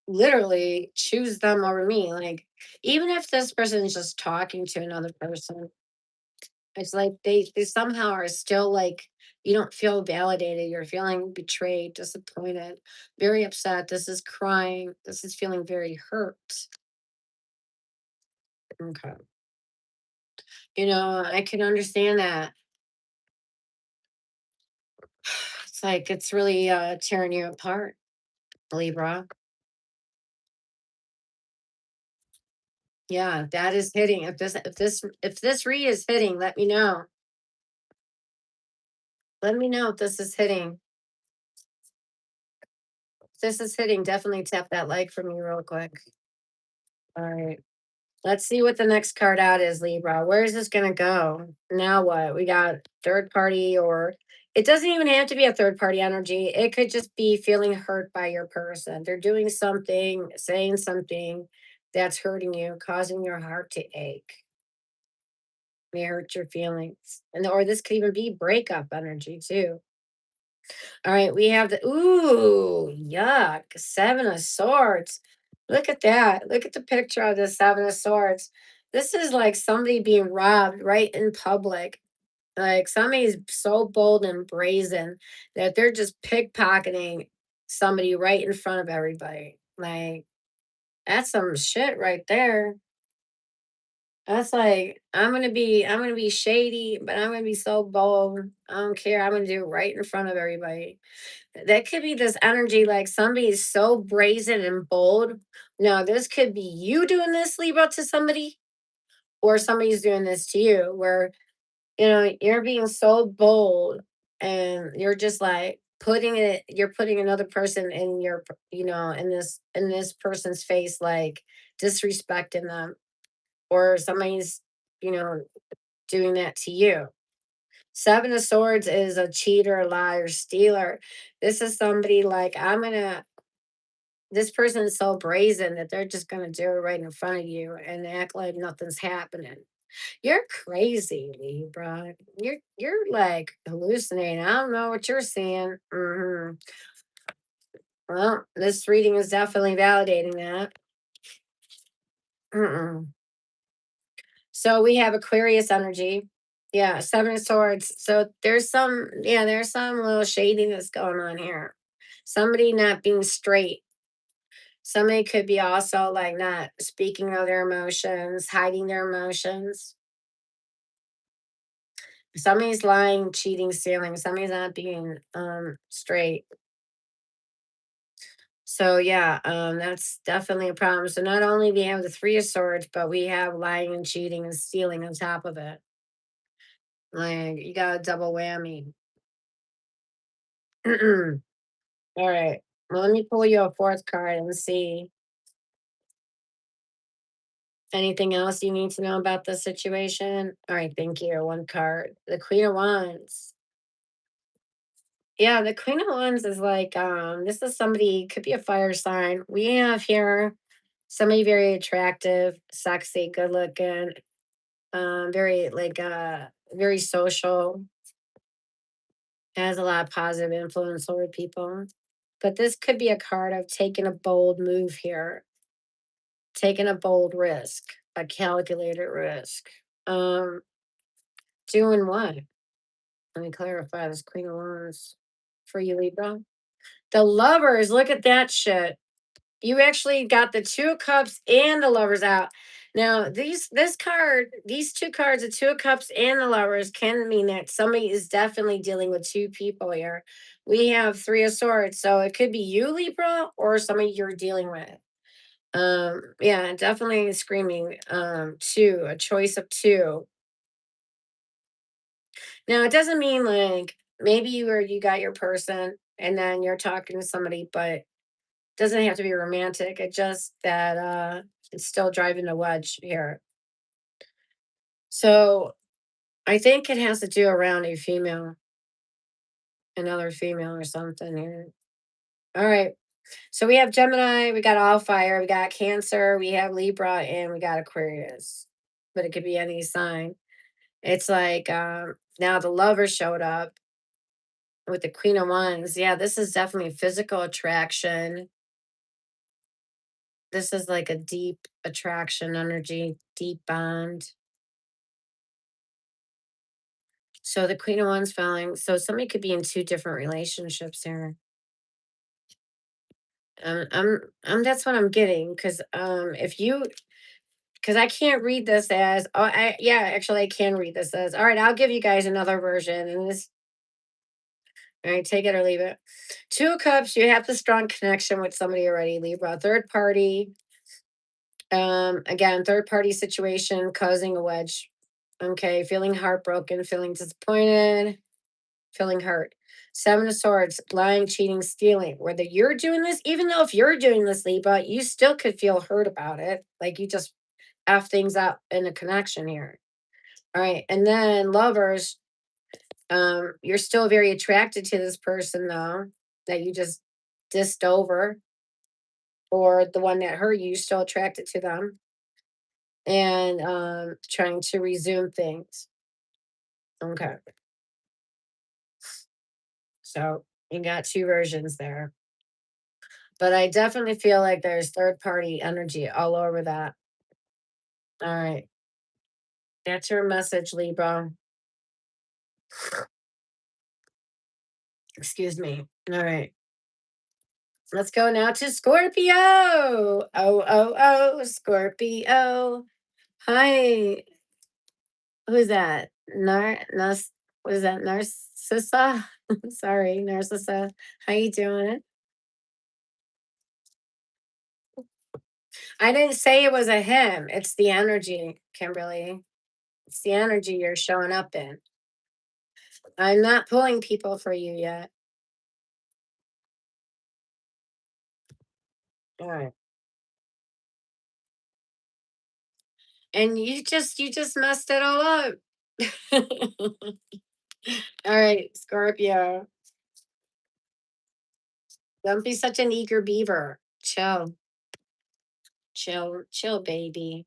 literally choose them over me. Like even if this person is just talking to another person, it's like they somehow are still like you don't feel validated. You're feeling betrayed, disappointed, very upset. This is crying. This is feeling very hurt. Okay. I can understand that. It's like it's really tearing you apart, Libra. Yeah, that is hitting. If this read is hitting, let me know. Let me know if this is hitting. If this is hitting, definitely tap that like for me real quick. All right. Let's see what the next card out is, Libra. Where is this going to go? Now what? We got third party, or it doesn't even have to be a third party energy. It could just be feeling hurt by your person. They're doing something, saying something that's hurting you, causing your heart to ache. May hurt your feelings. Or this could even be breakup energy too. All right, we have the yuck, Seven of Swords. Look at that. Look at the picture of the Seven of Swords. This is like somebody being robbed right in public. Like somebody's so bold and brazen that they're just pickpocketing somebody right in front of everybody. Like that's some shit right there. That's like I'm gonna be shady, but I'm gonna be so bold. I don't care. I'm gonna do it right in front of everybody. That could be this energy like somebody is so brazen and bold. Now, this could be you doing this, Libra, to somebody, or somebody's doing this to you, where you're being so bold and you're just like you're putting another person in in this person's face, like disrespecting them, or somebody's, you know, doing that to you. Seven of Swords is a cheater, liar, stealer. This is somebody like this person is so brazen that they're just gonna do it right in front of you and act like nothing's happening. You're crazy, Libra. You're like hallucinating. I don't know what you're seeing. Well, this reading is definitely validating that. Mm-mm. So we have Aquarius energy. Yeah, Seven of Swords. So there's some little shadiness going on here. Somebody not being straight. Somebody could be also like not speaking of their emotions, hiding their emotions. Somebody's lying, cheating, stealing. Somebody's not being straight. So yeah, that's definitely a problem. So not only we have the Three of Swords, but we have lying and cheating and stealing on top of it. Like you got a double whammy. All right. Well, let me pull you a fourth card and see anything else you need to know about the situation. All right, thank you. One card. The Queen of Wands. Yeah, the Queen of Wands is like, this is somebody, could be a fire sign. We have here somebody very attractive, sexy, good looking, very like very social, has a lot of positive influence over people. But this could be a card of taking a bold move here, taking a bold risk, a calculated risk. Um, doing what? Let me clarify this Queen of Wands for you, Libra. The Lovers, look at that shit. You actually got the Two of Cups and the Lovers out. Now, these two cards, the Two of Cups and the Lovers, can mean that somebody is definitely dealing with two people here. We have Three of Swords, so it could be you, Libra, or somebody you're dealing with. Yeah, definitely screaming two, a choice of two. Now, it doesn't mean like maybe you got your person and then you're talking to somebody, but doesn't have to be romantic. It just that it's still driving a wedge here. So I think it has to do around a female, another female or something here. All right. So we have Gemini, we got all fire, we got Cancer, we have Libra, and we got Aquarius. But it could be any sign. It's like now the lover showed up with the Queen of Wands. Yeah, this is definitely physical attraction. This is like a deep attraction energy, deep bond. So the Queen of Wands falling. So somebody could be in two different relationships here. That's what I'm getting because if you because I can't read this as actually I can read this as all right. I'll give you guys another version and this. All right, take it or leave it. Two of Cups. You have the strong connection with somebody already. Libra, third party. Again, third party situation causing a wedge. Okay, feeling heartbroken, feeling disappointed, feeling hurt. Seven of Swords, lying, cheating, stealing. Whether you're doing this, even though if you're doing this, Libra, you still could feel hurt about it. Like you just F things up in a connection here. All right. And then lovers, you're still very attracted to this person though, that you just dissed over, or the one that hurt you, still attracted to them. And trying to resume things. Okay. So you got two versions there. But I definitely feel like there's third party energy all over that. All right. That's your message, Libra. Excuse me. All right. Let's go now to Scorpio. Scorpio. Hi. Who's that? What is that? Narcissa? Sorry, Narcissa. How you doing? I didn't say it was a him. It's the energy, Kimberly. It's the energy you're showing up in. I'm not pulling people for you yet. All right. And you just messed it all up. All right, Scorpio. Don't be such an eager beaver. Chill. Chill, chill, baby.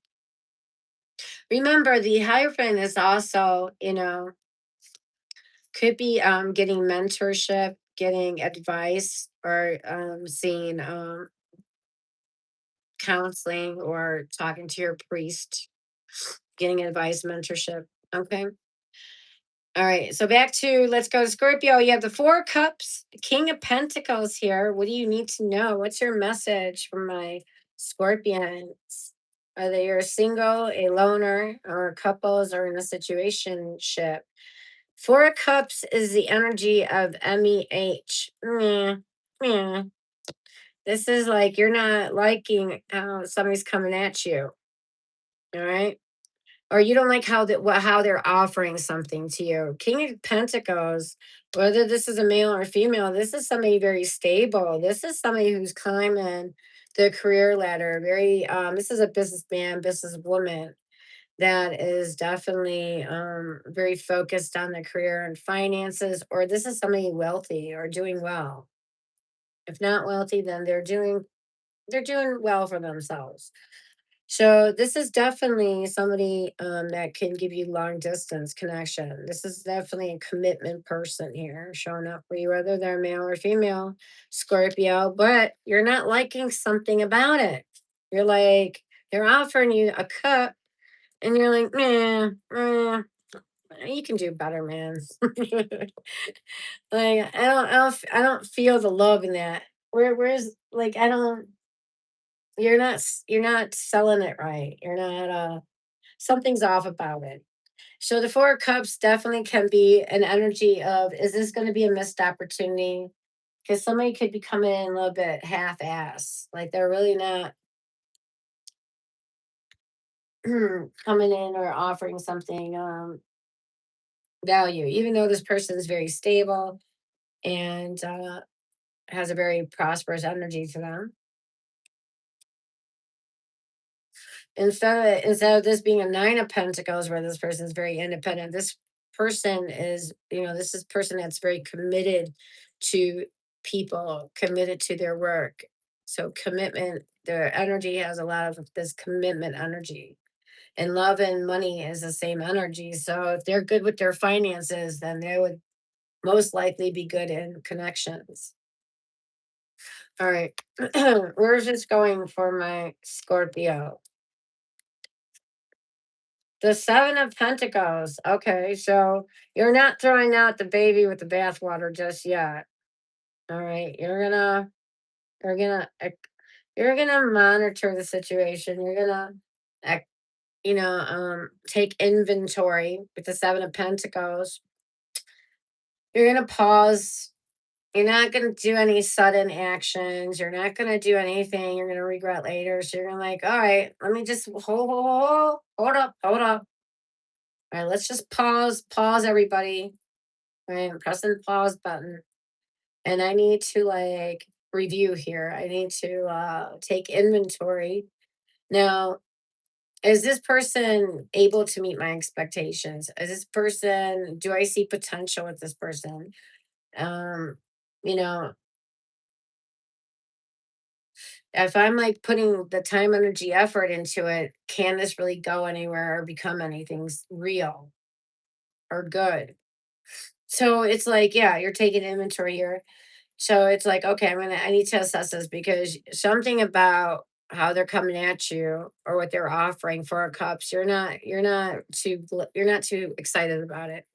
Remember, the Hierophant is also, could be getting mentorship, getting advice, or seeing counseling or talking to your priest, getting advice, mentorship. Okay. All right, so back to let's go to Scorpio. You have the Four Cups, King of Pentacles here. What do you need to know? What's your message for my Scorpions? Whether you're single, a loner, or couples, or in a situationship. Four of Cups is the energy of MEH. Meh, meh. This is like you're not liking how somebody's coming at you. All right. Or you don't like how they're offering something to you. King of Pentacles, whether this is a male or female, this is somebody very stable. This is somebody who's climbing the career ladder. Very this is a businessman, businesswoman that is definitely very focused on the career and finances, or this is somebody wealthy or doing well. If not wealthy, then they're doing well for themselves. So this is definitely somebody that can give you long distance connection. This is definitely a commitment person here showing up for you, whether they're male or female, Scorpio. But you're not liking something about it. You're like they're offering you a cup, and you're like, man, you can do better, man. Like I don't feel the love in that. Where's like I don't. You're not selling it right. You're not something's off about it. So the Four of Cups definitely can be an energy of, is this going to be a missed opportunity? Because somebody could be coming in a little bit half-ass, like they're really not coming in or offering something value, even though this person is very stable and has a very prosperous energy to them. Instead of this being a Nine of Pentacles, where this person is very independent, this person is, this is person that's very committed to people, committed to their work. So commitment, their energy has a lot of this commitment energy. And love and money is the same energy. So if they're good with their finances, then they would most likely be good in connections. All right. Where's this going for my Scorpio? The Seven of Pentacles. Okay, so you're not throwing out the baby with the bathwater just yet. All right, you're gonna you're gonna monitor the situation. You're gonna ec- take inventory with the Seven of Pentacles. You're gonna pause. You're not gonna do any sudden actions. You're not gonna do anything you're gonna regret later. So you're gonna like, all right, let me just hold up. All right, let's just pause everybody. All right, I'm pressing the pause button. And I need to like review here. I need to take inventory. Now, is this person able to meet my expectations? Is this person, do I see potential with this person? Um, you know, if I'm like putting the time, energy, effort into it, can this really go anywhere or become anything real or good? So it's like, yeah, you're taking inventory here. So it's like, okay, I need to assess this because something about how they're coming at you or what they're offering for a cups, you're not too excited about it.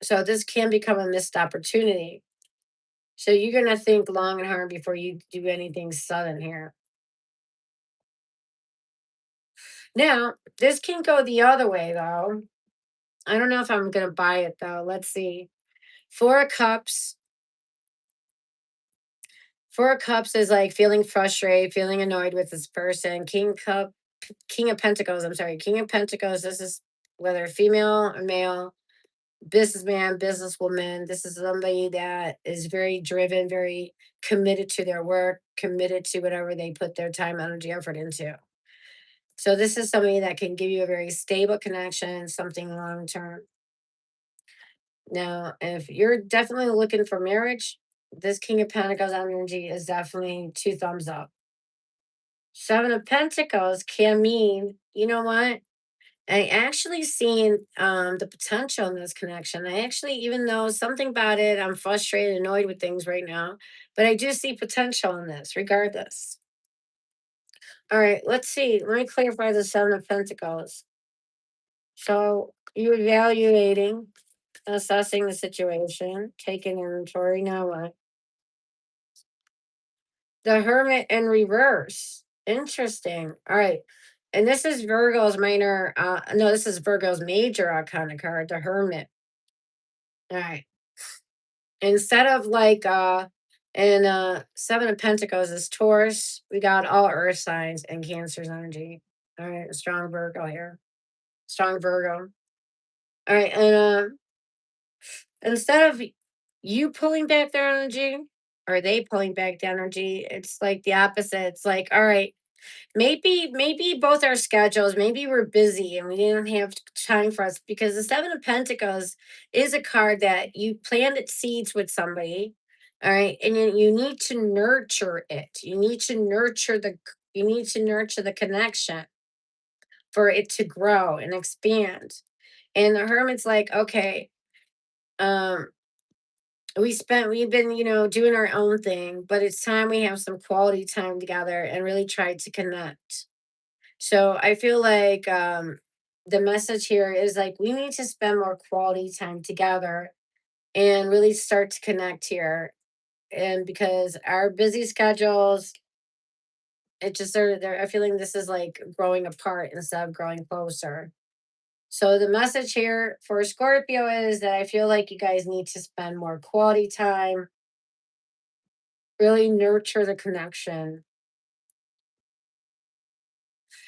So this can become a missed opportunity. So you're gonna think long and hard before you do anything sudden here. Now, this can go the other way though. I don't know if I'm gonna buy it though. Let's see. Four of Cups. Four of Cups is like feeling frustrated, feeling annoyed with this person. King of Pentacles, I'm sorry, King of Pentacles, this is whether female or male, businessman, businesswoman. This is somebody that is very driven, very committed to their work, committed to whatever they put their time, energy, effort into. So this is somebody that can give you a very stable connection, something long term. Now, if you're definitely looking for marriage, this King of Pentacles energy is definitely two thumbs up. Seven of Pentacles can mean, you know what? I actually seen the potential in this connection. I actually, even though something about it, I'm frustrated, annoyed with things right now, but I do see potential in this, regardless. All right, let's see. Let me clarify the Seven of Pentacles. So You evaluating, assessing the situation, taking inventory. Now what? The Hermit in reverse. Interesting. All right. And this is Virgo's minor. No, this is Virgo's major arcana card, the Hermit. All right. Instead of like in Seven of Pentacles is Taurus, we got all earth signs and Cancer's energy. All right, a strong Virgo here. Strong Virgo. All right, and instead of you pulling back their energy or they pulling back the energy, it's like the opposite. It's like, all right, maybe both our schedules, maybe we're busy and we didn't have time for us because the Seven of Pentacles is a card that you planted seeds with somebody, all right, and you need to nurture it. You need to nurture the connection for it to grow and expand. And the Hermit's like, okay, um, we've been, doing our own thing, but it's time we have some quality time together and really try to connect. So I feel like the message here is like we need to spend more quality time together and really start to connect here. And because our busy schedules, it just they're I feeling this is like growing apart instead of growing closer. So the message here for Scorpio is that I feel like you guys need to spend more quality time, really nurture the connection.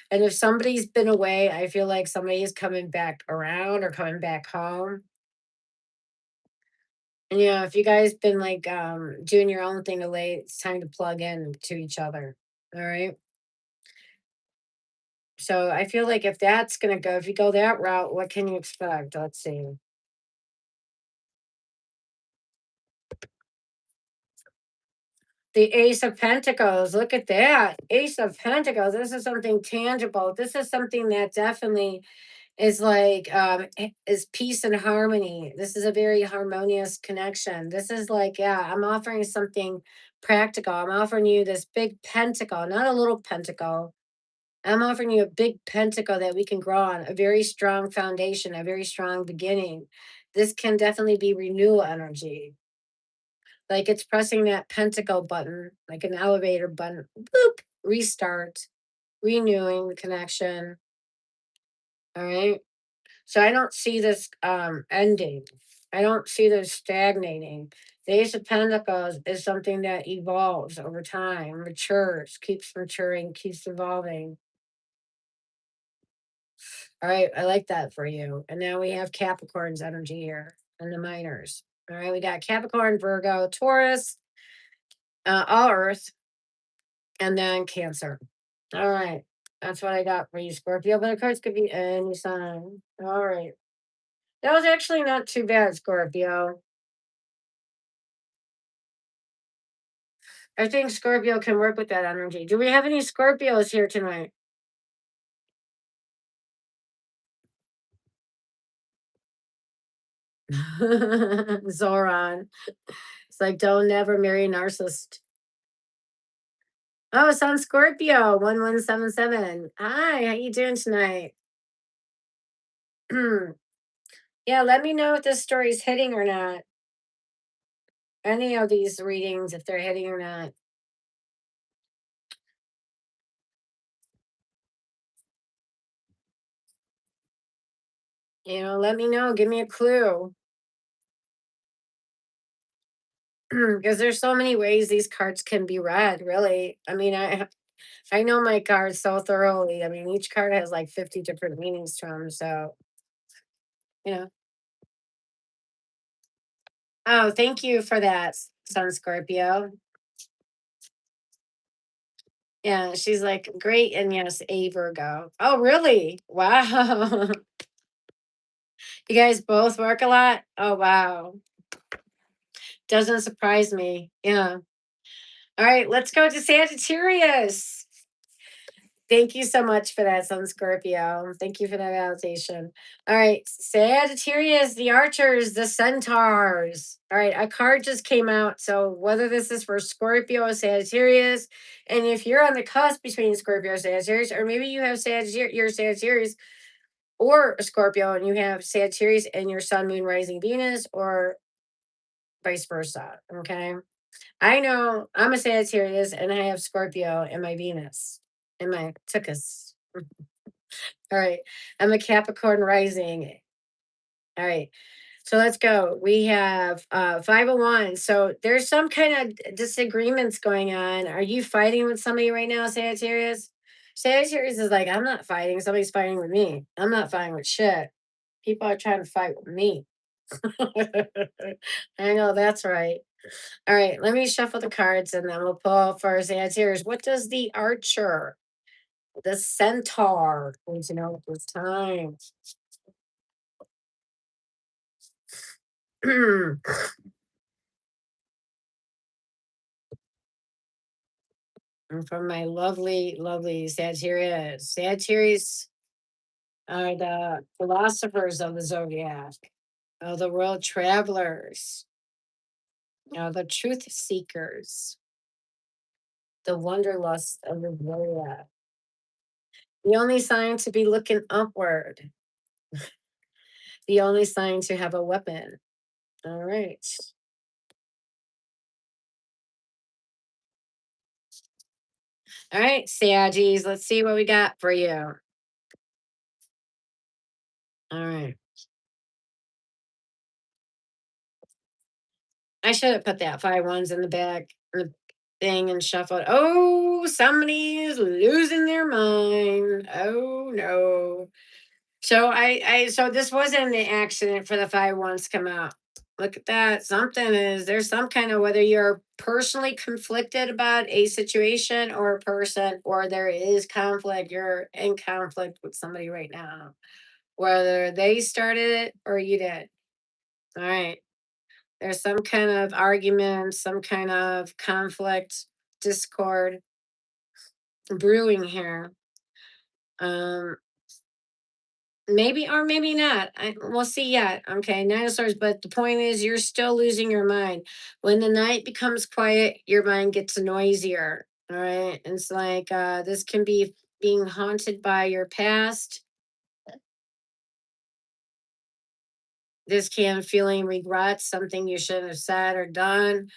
And if somebody's been away, I feel like somebody is coming back around or coming back home. And yeah, if you guys been like doing your own thing of late, it's time to plug in to each other. All right. So I feel like if that's gonna go, if you go that route, what can you expect? Let's see. The Ace of Pentacles. Look at that. Ace of Pentacles. This is something tangible. This is something that definitely is like is peace and harmony. This is a very harmonious connection. This is like, yeah, I'm offering something practical. I'm offering you this big pentacle, not a little pentacle. I'm offering you a big pentacle that we can grow on, a very strong foundation, a very strong beginning. This can definitely be renewal energy. Like it's pressing that pentacle button, like an elevator button, boop, restart, renewing the connection. All right. So I don't see this ending. I don't see this stagnating. The Ace of Pentacles is something that evolves over time, matures, keeps maturing, keeps evolving. All right, I like that for you. And now we have Capricorn's energy here and the minors. All right, we got Capricorn, Virgo, Taurus, all Earth, and then Cancer. All right, that's what I got for you, Scorpio. But of course, could be any sign. All right, that was actually not too bad, Scorpio. I think Scorpio can work with that energy. Do we have any Scorpios here tonight? Zoran. It's like, don't never marry a narcissist. Oh, Sun Scorpio 1177. Hi, how you doing tonight? Yeah, let me know if this story's hitting or not. Any of these readings, if they're hitting or not. Let me know. Give me a clue. Because there's so many ways these cards can be read, really. I mean, I know my cards so thoroughly. I mean, each card has like 50 different meanings to them. So, you know. Oh, thank you for that, Sun Scorpio. Yeah, she's like, great. And yes, a Virgo. Oh, really? Wow. You guys both work a lot? Oh, wow. Doesn't surprise me. Yeah. All right, let's go to Sagittarius. Thank you so much for that, Sun Scorpio. Thank you for that validation. All right, Sagittarius, the Archers, the Centaurs. All right, a card just came out. So whether this is for Scorpio or Sagittarius, and if you're on the cusp between Scorpio and Sagittarius, or maybe you have Sagittarius, you're Sagittarius, or a Scorpio and you have Sagittarius in your sun, moon, rising, Venus, or vice versa. Okay. I know I'm a Sagittarius and I have Scorpio in my Venus, in my tuchus. All right. I'm a Capricorn rising. All right. So let's go. We have 501. So there's some kind of disagreements going on. Are you fighting with somebody right now, Sagittarius? Sagittarius is like, I'm not fighting. Somebody's fighting with me. I'm not fighting with shit. People are trying to fight with me. I know that's right. All right, let me shuffle the cards and then we'll pull for Sagittarius. What does the archer, the centaur, need to know at this time? And from my lovely, lovely Sagittarius. Sagittarius are the philosophers of the zodiac, are the world travelers, are the truth seekers, the wanderlust of the zodiac. The only sign to be looking upward, the only sign to have a weapon. All right. All right, Saggies, let's see what we got for you. All right. I should have put that 5 ones in the back or thing and shuffled. Oh, somebody is losing their mind. Oh no. So so this wasn't an accident for the 5 ones to come out. Look at that. Something is there's some kind of whether you're personally conflicted about a situation or a person, or there is conflict, you're in conflict with somebody right now. Whether they started it or you did. All right. There's some kind of argument, some kind of conflict, discord brewing here. Um, maybe or maybe not. We'll see yet. Okay, Nine of Swords. But the point is, you're still losing your mind. When the night becomes quiet, your mind gets noisier. All right, it's like this can be being haunted by your past. This can feeling regret, something you should have said or done,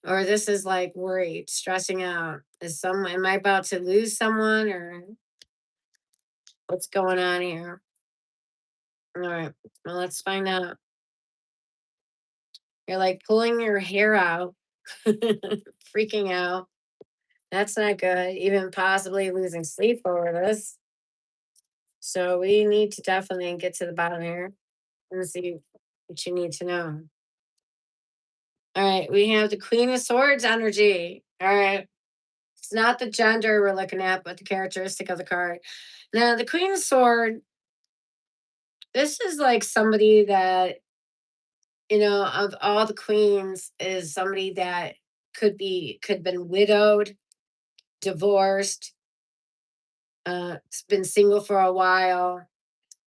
or this is like worried, stressing out. Is someone am I about to lose someone or what's going on here? All right. Well, let's find out. You're like pulling your hair out, freaking out. That's not good. Even possibly losing sleep over this. So we need to definitely get to the bottom here and see what you need to know. All right, we have the Queen of Swords energy. All right. It's not the gender we're looking at, but the characteristic of the card. Now, the Queen of Sword, this is like somebody that, of all the queens, is somebody that could have been widowed, divorced, it's been single for a while.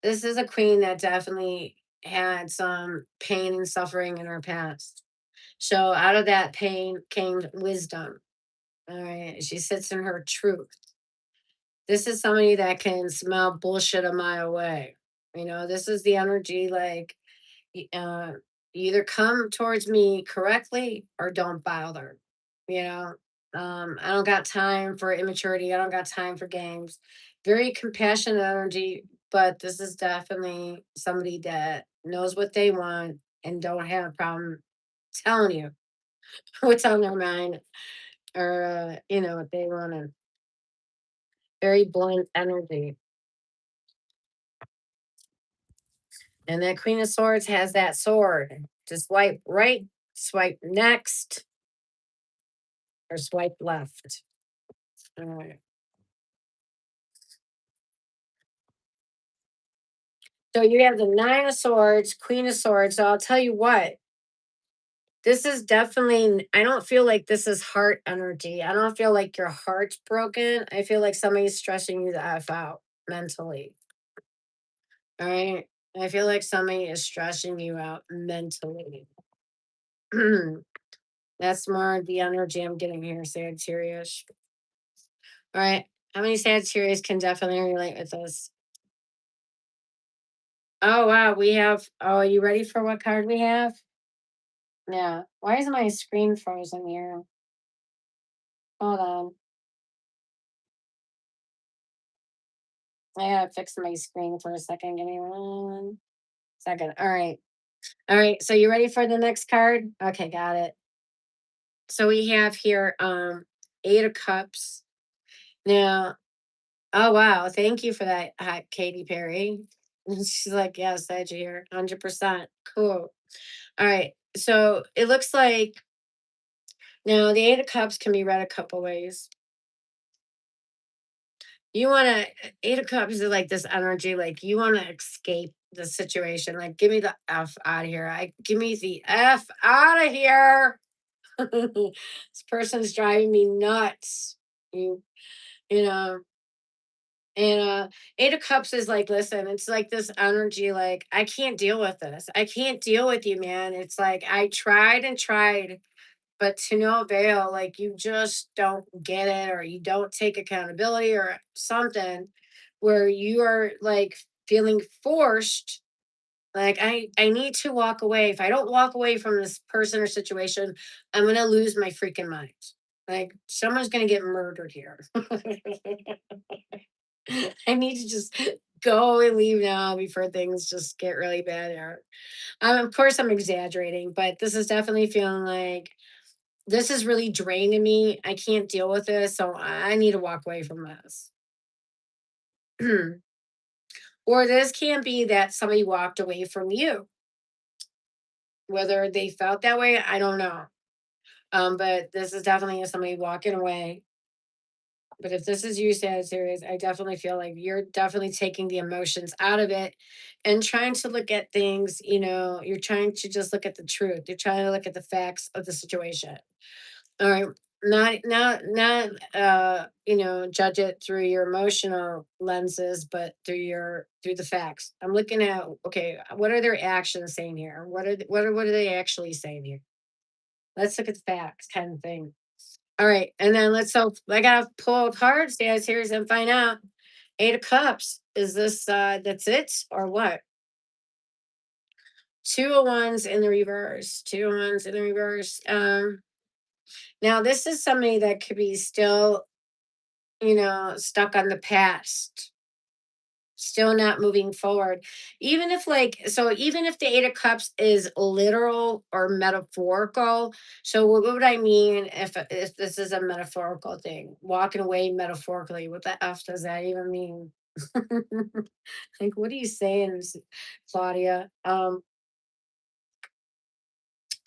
This is a queen that definitely had some pain and suffering in her past. So out of that pain came wisdom. All right. She sits in her truth. This is somebody that can smell bullshit a mile away. This is the energy like y- uh, you either come towards me correctly or don't bother. You know, I don't got time for immaturity. I don't got time for games. Very compassionate energy, but this is definitely somebody that knows what they want and don't have a problem telling you what's on their mind or, what they want to. Very blunt energy. And that Queen of Swords has that sword. Just swipe right, swipe next, or swipe left. All right. So you have the Nine of Swords, Queen of Swords. So I'll tell you what, this is definitely, I don't feel like this is heart energy. I don't feel like your heart's broken. I feel like somebody's stressing you the F out mentally. All right. I feel like somebody is stressing you out mentally. That's more the energy I'm getting here, Sagittarius. All right. How many Sagittarius can definitely relate with this? Oh wow, we have. Oh, are you ready for what card we have? Yeah. Why is my screen frozen here? Hold on. I gotta fix my screen for a second. Give me 1 second. All right. All right. So you ready for the next card? Okay, got it. So we have here Eight of Cups. Now, oh wow, thank you for that, Katy Perry. She's like, yes, I hear 100%. Cool. All right. So it looks like now the Eight of Cups can be read a couple ways. You want to, Eight of Cups is like this energy, like you want to escape the situation. Like, give me the F out of here. Give me the F out of here. This person's driving me nuts. You, you know, and Eight of Cups is like, listen, it's like this energy, like, I can't deal with this. I can't deal with you, man. It's like I tried and tried, but to no avail. Like you just don't get it, or you don't take accountability or something where you are like feeling forced. Like I need to walk away. If I don't walk away from this person or situation, I'm gonna lose my freaking mind. Like someone's gonna get murdered here. I need to just go and leave now before things just get really bad here. Of course, I'm exaggerating, but this is definitely feeling like this is really draining me. I can't deal with this, so I need to walk away from this. Or this can be that somebody walked away from you. Whether they felt that way, I don't know. But this is definitely somebody walking away. But if this is you, Sagittarius, I definitely feel like you're definitely taking the emotions out of it and trying to look at things, you're trying to just look at the truth. You're trying to look at the facts of the situation. All right. Not judge it through your emotional lenses, but through the facts. I'm looking at, okay, what are their actions saying here? What are they actually saying here? Let's look at the facts kind of thing. All right. And then let's hope I gotta pull cards, guys, here and find out. Eight of Cups. Is this that's it or what? Two of Wands in the reverse. Two of Wands in the reverse. Now this is somebody that could be still, stuck on the past, still not moving forward. Even if even if the Eight of Cups is literal or metaphorical. So what would I mean if this is a metaphorical thing? Walking away metaphorically. What the F does that even mean? Like what are you saying, Claudia?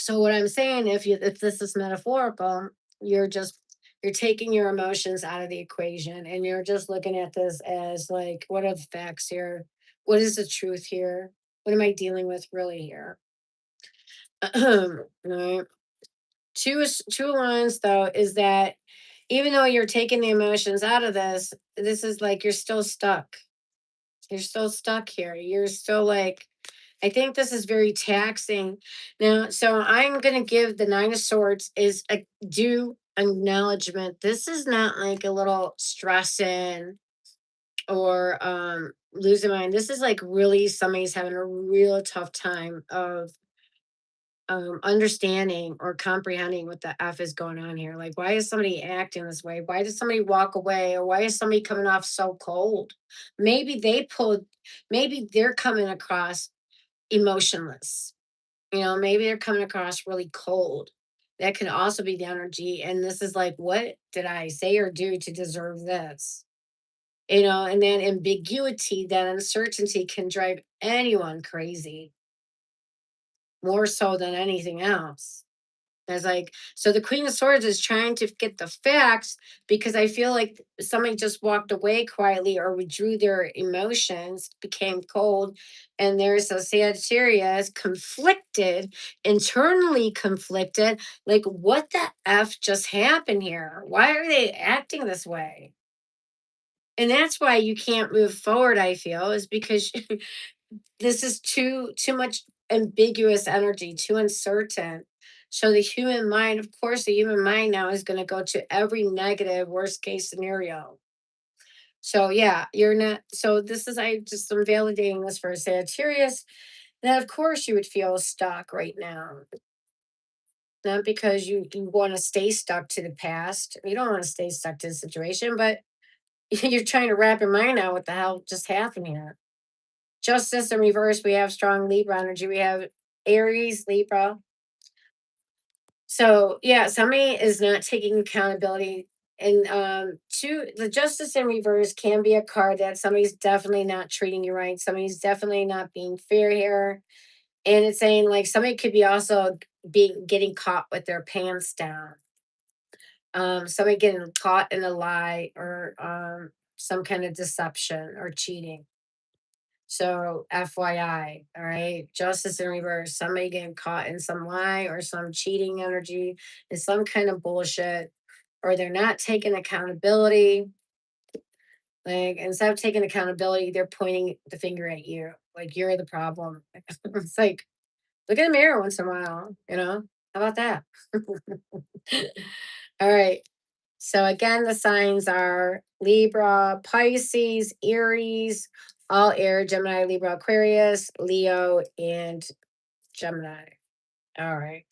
So what I'm saying, if this is metaphorical, you're just you're taking your emotions out of the equation and you're just looking at this as like, what are the facts here? What is the truth here? What am I dealing with really here? Right. Two ones though is that even though you're taking the emotions out of this is like you're still stuck. You're still stuck here. You're still like, I think this is very taxing. Now, so I'm going to give the Nine of Swords is a due acknowledgement. This is not like a little stressing or losing mind. This is like really somebody's having a real tough time of understanding or comprehending what the F is going on here. Like, why is somebody acting this way? Why does somebody walk away? Or why is somebody coming off so cold? Maybe they pulled, maybe they're coming across emotionless. Maybe they're coming across really cold. That can also be the energy. And this is like, what did I say or do to deserve this? And then ambiguity, that uncertainty can drive anyone crazy more so than anything else. As like, so the Queen of Swords is trying to get the facts because I feel like somebody just walked away quietly or withdrew their emotions, became cold, and there's a Sagittarius conflicted, internally conflicted. Like, what the F just happened here? Why are they acting this way? And that's why you can't move forward, I feel, is because this is too much ambiguous energy, too uncertain. So the human mind, of course, the human mind now is going to go to every negative worst case scenario. So yeah, you're not. So this is I just am validating this for Sagittarius. That of course you would feel stuck right now, not because you want to stay stuck to the past. You don't want to stay stuck to the situation, but you're trying to wrap your mind out what the hell just happened here. Justice in reverse. We have strong Libra energy. We have Aries, Libra. So yeah, somebody is not taking accountability. And two, the justice in reverse can be a card that somebody's definitely not treating you right. Somebody's definitely not being fair here. And it's saying like somebody could be also being getting caught with their pants down. Somebody getting caught in a lie or some kind of deception or cheating. So FYI, all right, justice in reverse. Somebody getting caught in some lie or some cheating energy and some kind of bullshit, or they're not taking accountability. Like instead of taking accountability, they're pointing the finger at you, like you're the problem. It's like look in the mirror once in a while, you know? How about that? All right. So again, the signs are Libra, Pisces, Aries, all air, Gemini, Libra, Aquarius, Leo, and Gemini. All right.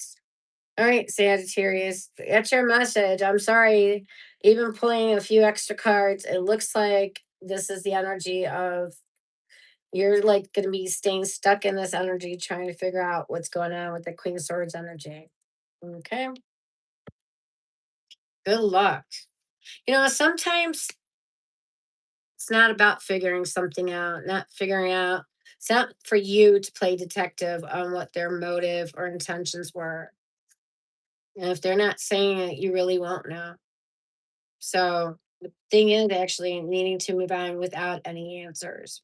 All right, Sagittarius, that's your message. I'm sorry. Even pulling a few extra cards, it looks like this is the energy of you're like going to be staying stuck in this energy, trying to figure out what's going on with the Queen of Swords energy. Okay. Good luck. Sometimes it's not about figuring something out, not figuring out. It's not for you to play detective on what their motive or intentions were. And if they're not saying it, you really won't know. So the thing is actually needing to move on without any answers.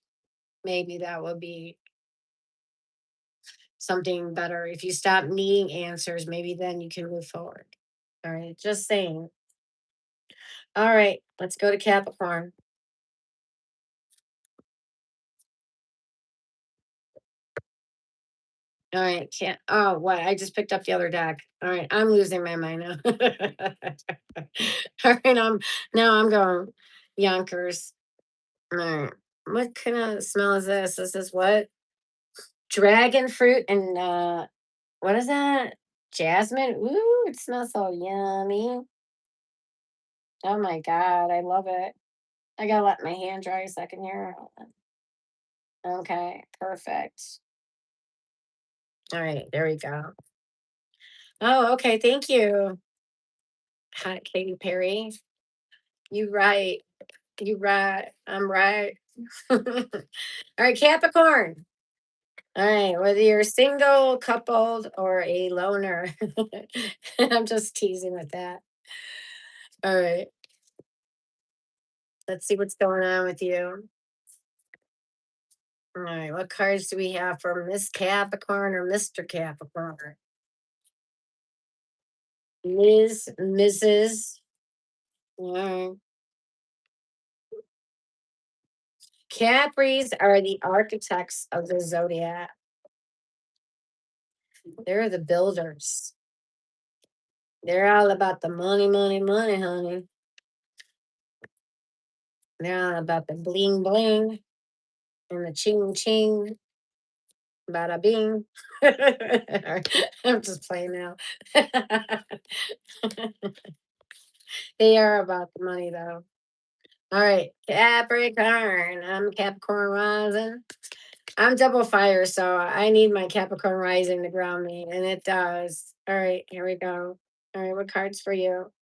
Maybe that would be something better. If you stop needing answers, maybe then you can move forward. All right. Just saying. All right. Let's go to Capricorn. All right, can't. Oh, what? I just picked up the other deck. All right, I'm losing my mind now. All right, I'm going Yonkers. All right, what kind of smell is this? This is what? Dragon fruit and what is that? Jasmine. Ooh, it smells so yummy. Oh my god, I love it. I gotta let my hand dry a second here. Hold on. Okay, perfect. All right, there we go. Oh, okay, thank you, Hot Katy Perry. You right. You right. I'm right. All right, Capricorn. All right, whether you're single, coupled, or a loner. I'm just teasing with that. All right, let's see what's going on with you. All right, what cards do we have for Miss Capricorn or Mr. Capricorn? Ms., Mrs. All right. Capris are the architects of the zodiac. They're the builders. They're all about the money, money, money, honey. They're all about the bling, bling, and the ching, ching, bada bing. I'm just playing now. They are about the money, though. All right, Capricorn. I'm Capricorn rising. I'm double fire, so I need my Capricorn rising to ground me, and it does. All right, here we go. All right, what cards for you?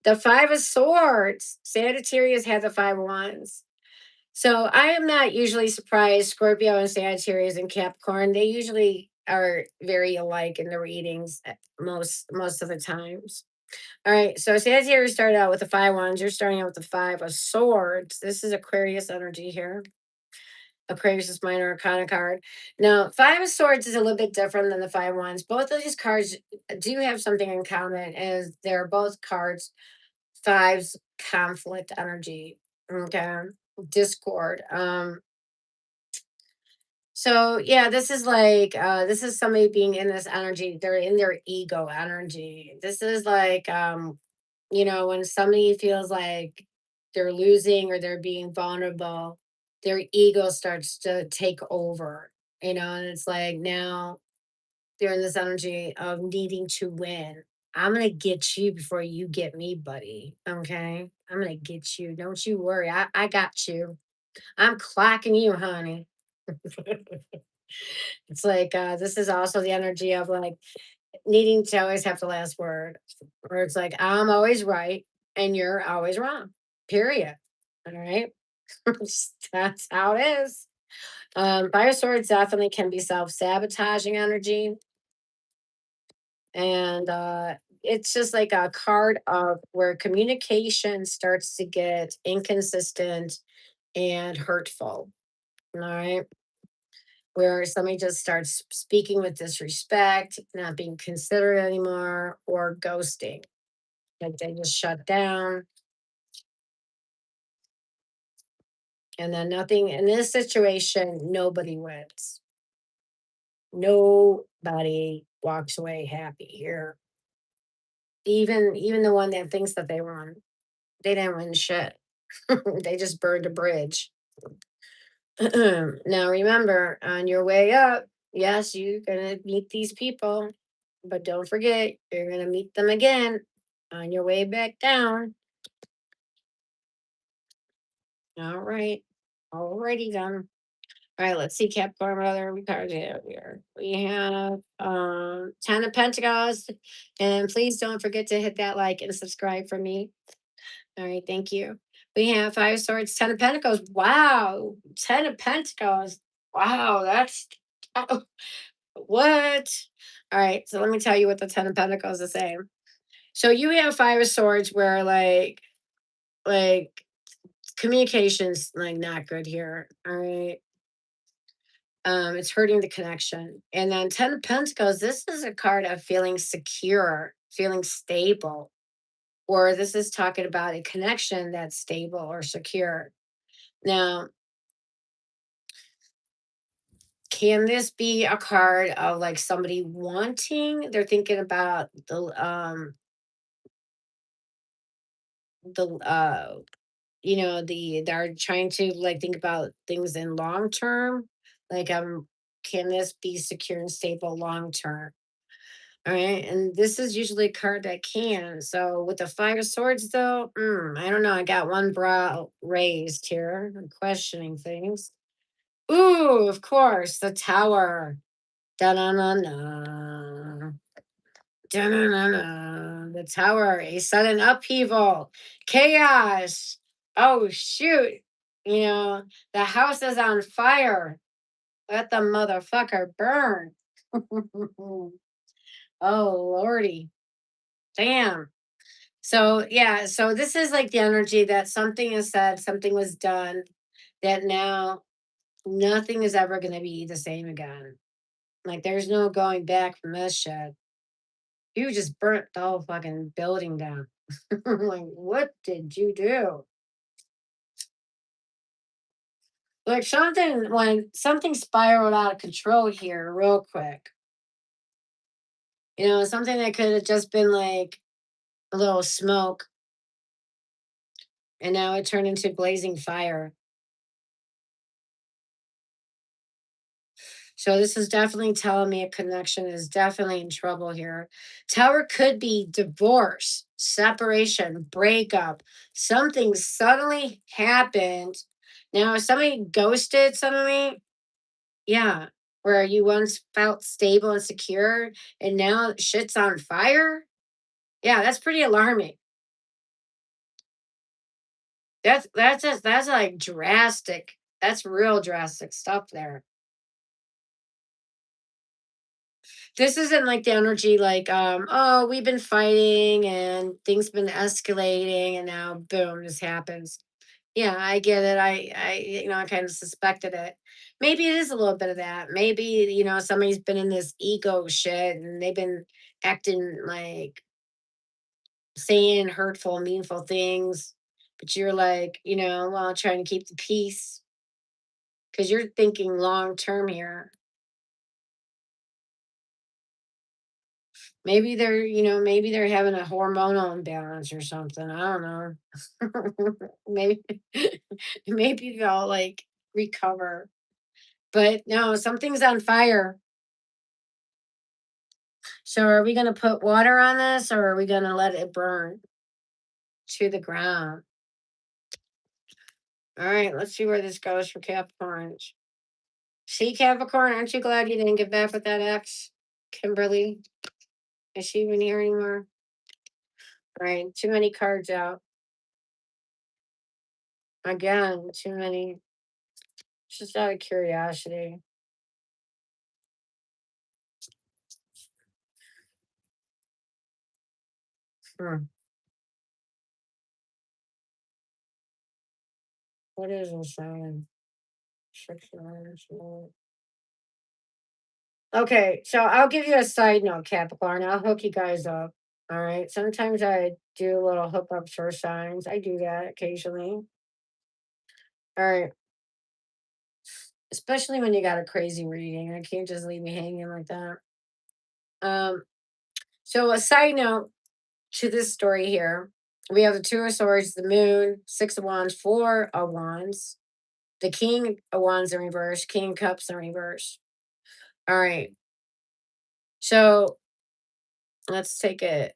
The Five of Swords. Sagittarius had the Five of Wands. So I am not usually surprised. Scorpio and Sagittarius and Capricorn, they usually are very alike in the readings most of the times. All right. So Sagittarius started out with the five wands. You're starting out with the Five of Swords. This is Aquarius energy here. Aquarius is minor arcana card. Now, Five of Swords is a little bit different than the Five Wands. Both of these cards do have something in common, as they're both cards fives conflict energy. Okay. Discord. So yeah, this is like this is somebody being in this energy. They're in their ego energy. This is like when somebody feels like they're losing or they're being vulnerable, their ego starts to take over, and it's like now they're in this energy of needing to win. I'm gonna get you before you get me, buddy. Okay. I'm gonna get you. Don't you worry. I got you. I'm clocking you, honey. It's like this is also the energy of like needing to always have the last word. Where it's like, I'm always right and you're always wrong. Period. All right. That's how it is. Fire swords definitely can be self-sabotaging energy. And it's just like a card of where communication starts to get inconsistent and hurtful. All right. Where somebody just starts speaking with disrespect, not being considerate anymore, or ghosting. Like they just shut down. And then nothing in this situation, nobody wins. Nobody walks away happy here. Even the one that thinks that they won, they didn't win shit. They just burned a bridge. Now remember, on your way up, yes, you're gonna meet these people, but don't forget you're gonna meet them again on your way back down. All right. Alrighty then. All right, let's see, Capricorn, what other cards we have here. We have 10 of Pentacles. And please don't forget to hit that like and subscribe for me. All right, thank you. We have Five of Swords, 10 of Pentacles. Wow, 10 of Pentacles. Wow, that's oh, what? All right, so let me tell you what the 10 of Pentacles is saying. So you have Five of Swords where like communication's like not good here. All right. It's hurting the connection. And then 10 of Pentacles, this is a card of feeling secure, feeling stable, or this is talking about a connection that's stable or secure. Now, can this be a card of like somebody wanting? They're thinking about the they're trying to like think about things in long term. Like can this be secure and stable long term? All right, and this is usually a card that can. So with the Five of Swords, though, I don't know. I got one brow raised here. I'm questioning things. Ooh, of course, the Tower. Da na na na. Da na na na. The Tower, a sudden upheaval, chaos. Oh shoot! You know the house is on fire. Let the motherfucker burn. Oh lordy, damn. So yeah, so this is like the energy that something is said, something was done, that now nothing is ever going to be the same again. Like there's no going back from this shit. You just burnt the whole fucking building down. Like, what did you do? Like something when something spiraled out of control here real quick. Something that could have just been like a little smoke, and now it turned into blazing fire. So this is definitely telling me a connection is definitely in trouble here. Tower could be divorce, separation, breakup. Something suddenly happened. Now, if somebody ghosted suddenly, yeah, where you once felt stable and secure and now shit's on fire. Yeah, that's pretty alarming. That's like drastic. That's real drastic stuff there. This isn't like the energy like, oh, we've been fighting and things been escalating and now boom, this happens. Yeah, I get it. I kind of suspected it. Maybe it is a little bit of that. Maybe, somebody's been in this ego shit and they've been acting like saying hurtful, meaningful things. But you're like, well, trying to keep the peace because you're thinking long term here. Maybe they're, maybe they're having a hormonal imbalance or something. I don't know. maybe, maybe they'll like recover. But no, something's on fire. So are we going to put water on this or are we going to let it burn to the ground? All right, let's see where this goes for Capricorn. See, Capricorn, aren't you glad you didn't get back with that ex, Kimberly? Is she even here anymore? All right, too many cards out. Again, too many. Just out of curiosity. Hmm. What is this saying? 6 hours. Okay, so I'll give you a side note, Capricorn. I'll hook you guys up. All right. Sometimes I do little hookups for signs. I do that occasionally. All right. Especially when you got a crazy reading. I can't just leave me hanging like that. Um, so a side note to this story here. We have the Two of Swords, the Moon, Six of Wands, Four of Wands, the King of Wands in reverse, King of Cups in reverse. All right. So let's take it.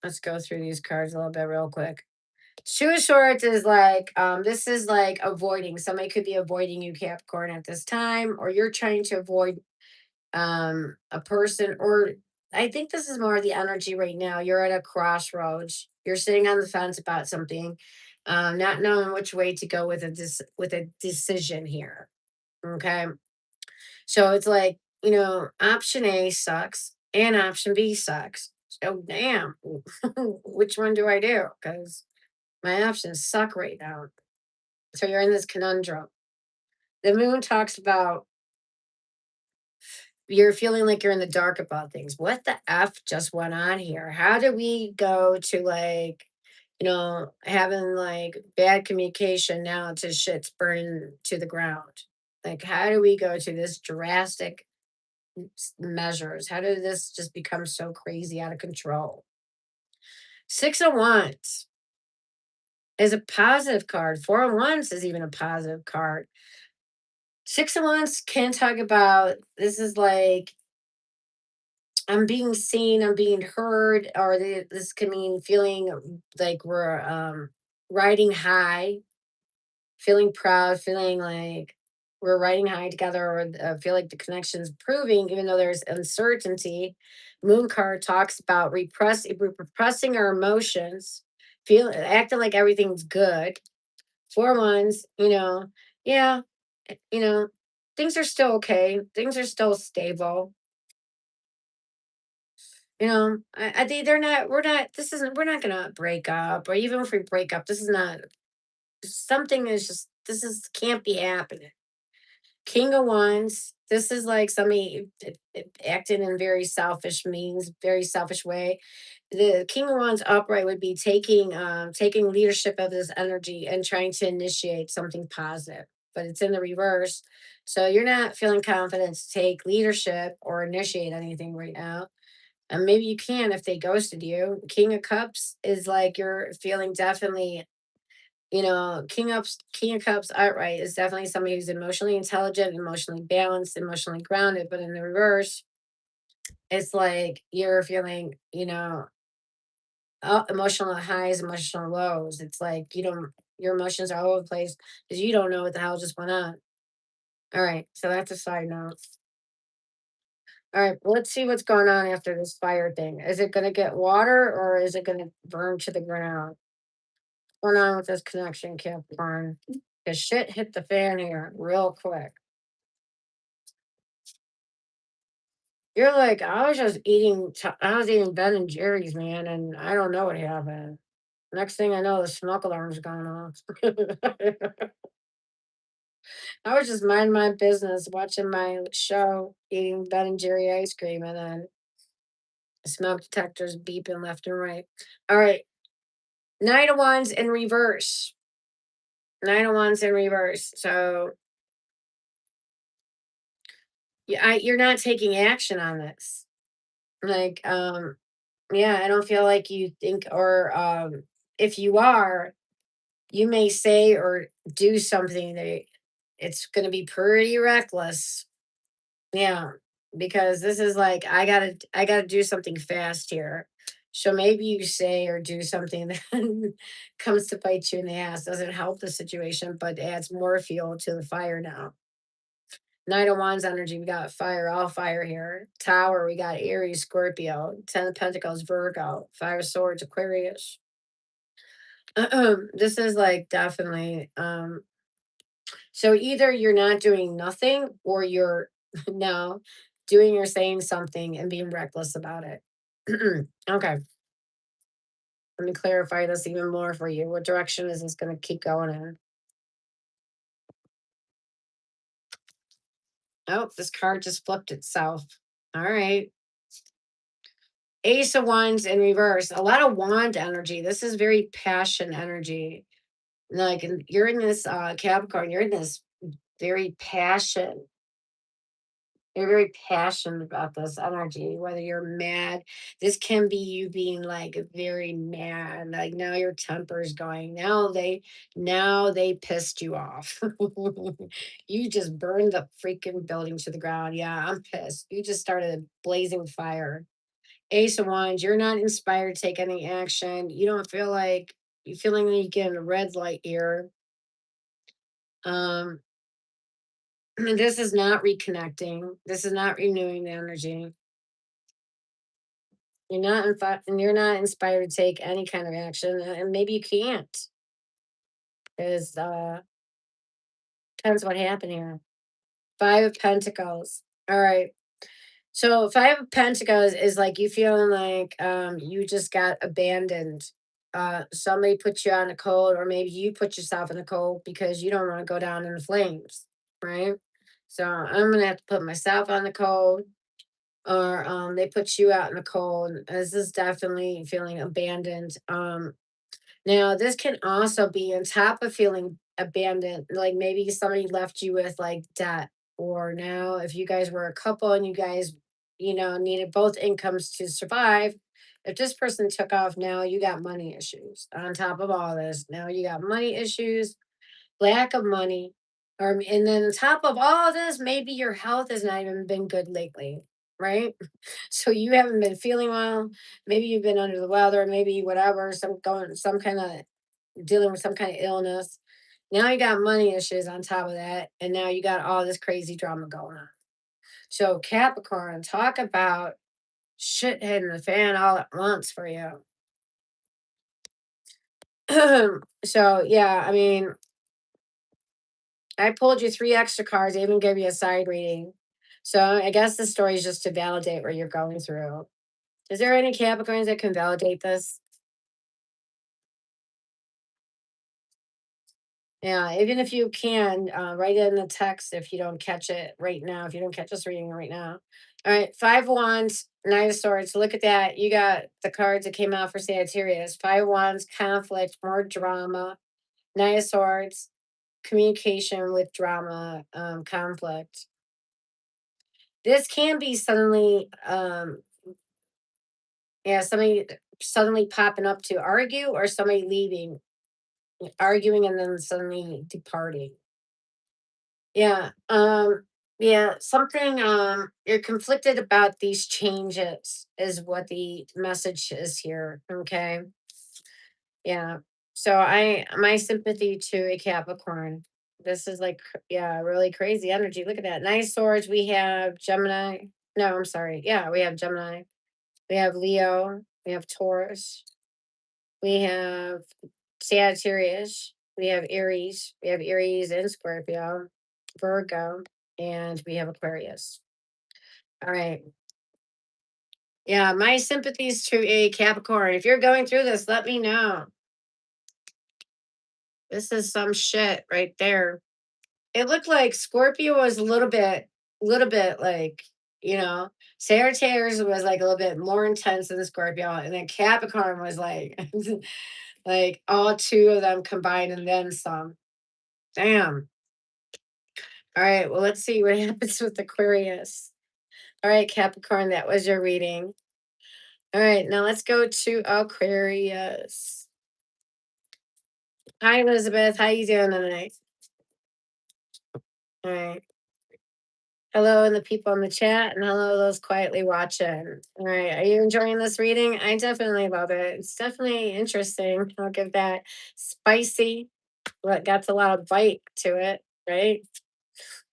Let's go through these cards a little bit real quick. Two of Swords is like, this is like avoiding. Somebody could be avoiding you, Capricorn, at this time, or you're trying to avoid a person, or I think this is more the energy right now. You're at a crossroads. You're sitting on the fence about something, not knowing which way to go with with a decision here. Okay. So it's like, option A sucks and option B sucks. So damn, which one do I do? Because my options suck right now. So you're in this conundrum. The moon talks about you're feeling like you're in the dark about things. What the F just went on here? How do we go to like, having like bad communication now to shit's burning to the ground? Like, how do we go to this drastic measures? How did this just become so crazy out of control? Six of Wands is a positive card. Four of Wands is even a positive card. Six of Wands can talk about this is like I'm being seen, I'm being heard, or this can mean feeling like we're riding high, feeling proud, feeling like we're riding high together, or feel like the connection's proving, even though there's uncertainty. Moon card talks about repressing our emotions, acting like everything's good. Four Wands, yeah, you know, things are still okay. Things are still stable. I think they're not. We're not. This isn't. We're not gonna break up, or even if we break up, this is not. Something is just. This is can't be happening. King of Wands. This is like somebody acting in very selfish means, very selfish way. The King of Wands upright would be taking leadership of this energy and trying to initiate something positive, but it's in the reverse. So you're not feeling confident to take leadership or initiate anything right now, and maybe you can if they ghosted you. King of Cups is like you're feeling definitely, King of Cups outright is definitely somebody who's emotionally intelligent, emotionally balanced, emotionally grounded. But in the reverse, it's like you're feeling, emotional highs, emotional lows. It's like your emotions are all over the place because you don't know what the hell just went on. All right, so that's a side note. All right, let's see what's going on after this fire thing. Is it going to get water or is it going to burn to the ground? What's going on with this connection, Capricorn? Because shit hit the fan here real quick. You're like, I was eating Ben and Jerry's, man, and I don't know what happened. Next thing I know, the smoke alarm's going off. I was just minding my business, watching my show, eating Ben and Jerry ice cream, and then smoke detectors beeping left and right. All right. Nine of Wands in reverse. Nine of Wands in reverse. So You're not taking action on this. Like, yeah, I don't feel like you think, or if you are, you may say or do something that it's going to be pretty reckless. Yeah, because this is like I gotta do something fast here. So maybe you say or do something that comes to bite you in the ass. Doesn't help the situation, but adds more fuel to the fire now. Knight of Wands energy, we got fire, all fire here. Tower, we got Aries, Scorpio. Ten of Pentacles, Virgo. Five of Swords, Aquarius. This is like definitely so either you're not doing nothing or you're now doing or saying something and being reckless about it. Okay, let me clarify this even more for you. What direction is this going to keep going in? Oh, this card just flipped itself. All right. Ace of Wands in reverse. A lot of wand energy. This is very passion energy. Like, and you're in this Capricorn, you're in this very passion. You're very passionate about this energy, whether you're mad. This can be you being like very mad. Like now your temper's going. Now they pissed you off. You just burned the freaking building to the ground. Yeah, I'm pissed. You just started a blazing fire. Ace of Wands, you're not inspired to take any action. You don't feel like you feeling like you get in a red light here. Um, this is not reconnecting. This is not renewing the energy. And you're not inspired to take any kind of action, and maybe you can't, because depends what happened here. Five of Pentacles. All right. So Five of Pentacles is like you feeling like you just got abandoned. Somebody put you on a cold, or maybe you put yourself in a cold because you don't want to go down in the flames, right? So I'm gonna have to put myself on the cold, or they put you out in the cold. This is definitely feeling abandoned. Now, this can also be on top of feeling abandoned, like maybe somebody left you with like debt, or now if you guys were a couple and you guys, needed both incomes to survive. If this person took off, now you got money issues. On top of all this, now you got money issues, lack of money, and then on top of all this, maybe your health has not even been good lately, right? So you haven't been feeling well. Maybe you've been under the weather, maybe whatever, some kind of dealing with some kind of illness. Now you got money issues on top of that, and now you got all this crazy drama going on. So Capricorn, talk about shit hitting the fan all at once for you. So yeah, I mean, I pulled you three extra cards. I even gave you a side reading. So I guess the story is just to validate what you're going through. Is there any Capricorns that can validate this? Yeah, even if you can, write it in the text if you don't catch it right now, if you don't catch us reading it right now. All right, Five of Wands, Nine of Swords. Look at that. You got the cards that came out for Sagittarius. Five of Wands, conflict, more drama. Nine of Swords, communication with drama, conflict. This can be suddenly, yeah, somebody suddenly popping up to argue, or somebody leaving, arguing, and then suddenly departing. Yeah. Yeah, something you're conflicted about these changes is what the message is here, okay? Yeah. So I my sympathy to a Capricorn. This is like yeah, really crazy energy. Look at that. Nice swords. We have Gemini. No, I'm sorry. Yeah, we have Gemini. We have Leo. We have Taurus. We have Sagittarius. We have Aries. We have Aries and Scorpio, Virgo, and we have Aquarius. All right. Yeah, my sympathies to a Capricorn. If you're going through this, let me know. This is some shit right there. It looked like Scorpio was a little bit like, you know, Sagittarius was like a little bit more intense than Scorpio, and then Capricorn was like, like all two of them combined and then some. Damn. All right, well, let's see what happens with Aquarius. All right, Capricorn, that was your reading. All right, now let's go to Aquarius. Hi, Elizabeth. How you doing tonight? All right. Hello, and the people in the chat, and hello, those quietly watching. All right, are you enjoying this reading? I definitely love it. It's definitely interesting. I'll give that spicy, but got a lot of bite to it, right?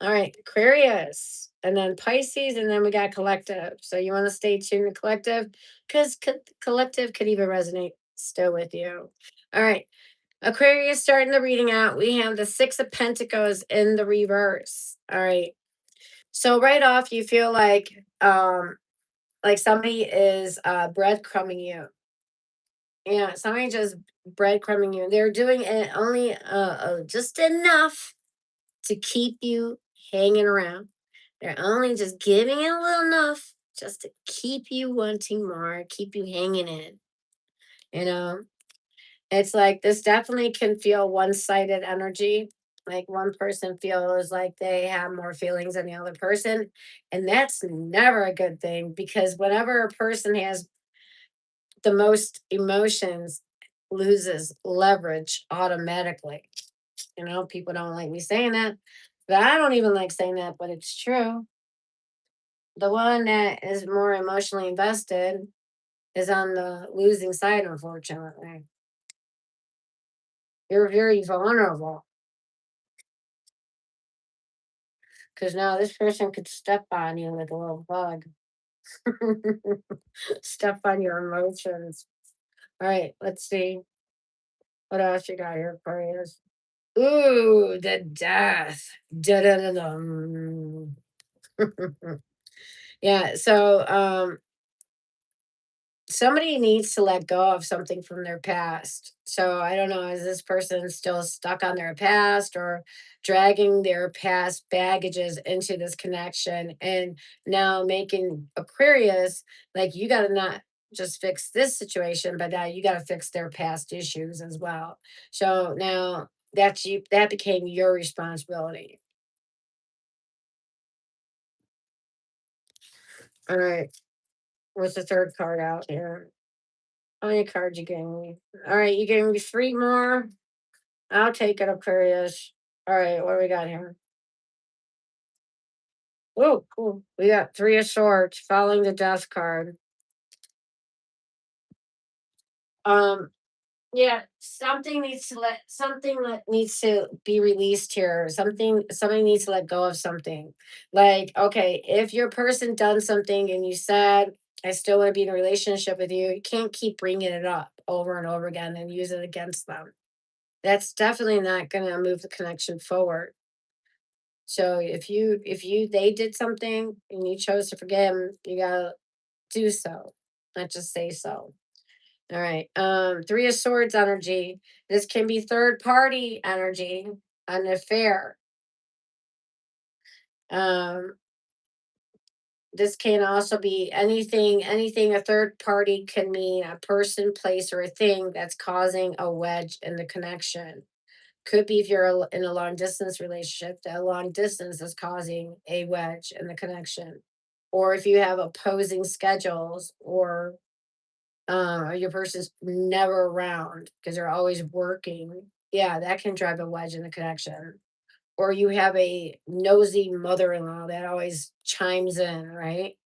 All right, Aquarius, and then Pisces, and then we got collective. So you want to stay tuned to collective because collective could even resonate still with you. All right, Aquarius, starting the reading out. We have the Six of Pentacles in the reverse. All right. So right off, you feel like somebody is breadcrumbing you. Yeah, somebody just breadcrumbing you. They're doing it only just enough to keep you hanging around. They're only just giving it a little enough just to keep you wanting more, keep you hanging in. You know, it's like this definitely can feel one-sided energy. Like one person feels like they have more feelings than the other person. And that's never a good thing because whenever a person has the most emotions, loses leverage automatically. You know, people don't like me saying that, but I don't even like saying that, but it's true. The one that is more emotionally invested is on the losing side, unfortunately. You're very vulnerable because now this person could step on you like a little bug. Step on your emotions. All right, let's see what else you got here for us. Ooh, the death. Da da da dum. Yeah, so somebody needs to let go of something from their past. So I don't know, is this person still stuck on their past or dragging their past baggages into this connection and now making Aquarius like you got to not just fix this situation, but now you got to fix their past issues as well. So now that became your responsibility. All right. What's the third card out here? How many cards you gave me? All right, you gave me three more. I'll take it, Aquarius. All right, what do we got here? Oh, cool. We got three of swords following the death card. Um, yeah, something that needs to be released here. Somebody needs to let go of something. Like, okay, if your person done something and you said, I still want to be in a relationship with you, you can't keep bringing it up over and over again and use it against them. That's definitely not going to move the connection forward. So if you they did something and you chose to forgive them, you gotta do so, not just say so. All right. Three of Swords energy. This can be third party energy, an affair. Um, this can also be anything a third party can mean a person, place, or a thing that's causing a wedge in the connection. Could be if you're in a long distance relationship, that long distance is causing a wedge in the connection. Or if you have opposing schedules or your person's never around because they're always working. Yeah, that can drive a wedge in the connection. Or you have a nosy mother-in-law that always chimes in, right?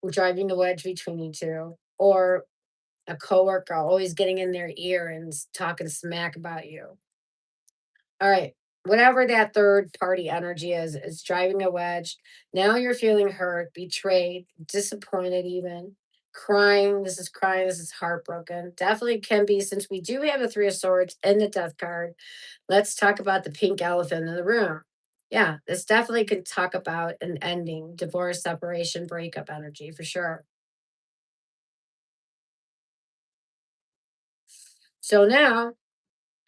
Driving the wedge between you two. Or a coworker always getting in their ear and talking smack about you. All right. Whatever that third party energy is driving a wedge. Now you're feeling hurt, betrayed, disappointed, even crying. This is crying. This is heartbroken. Definitely can be, since we do have a Three of Swords and the Death card. Let's talk about the pink elephant in the room. Yeah, this definitely can talk about an ending, divorce, separation, breakup energy for sure. So now,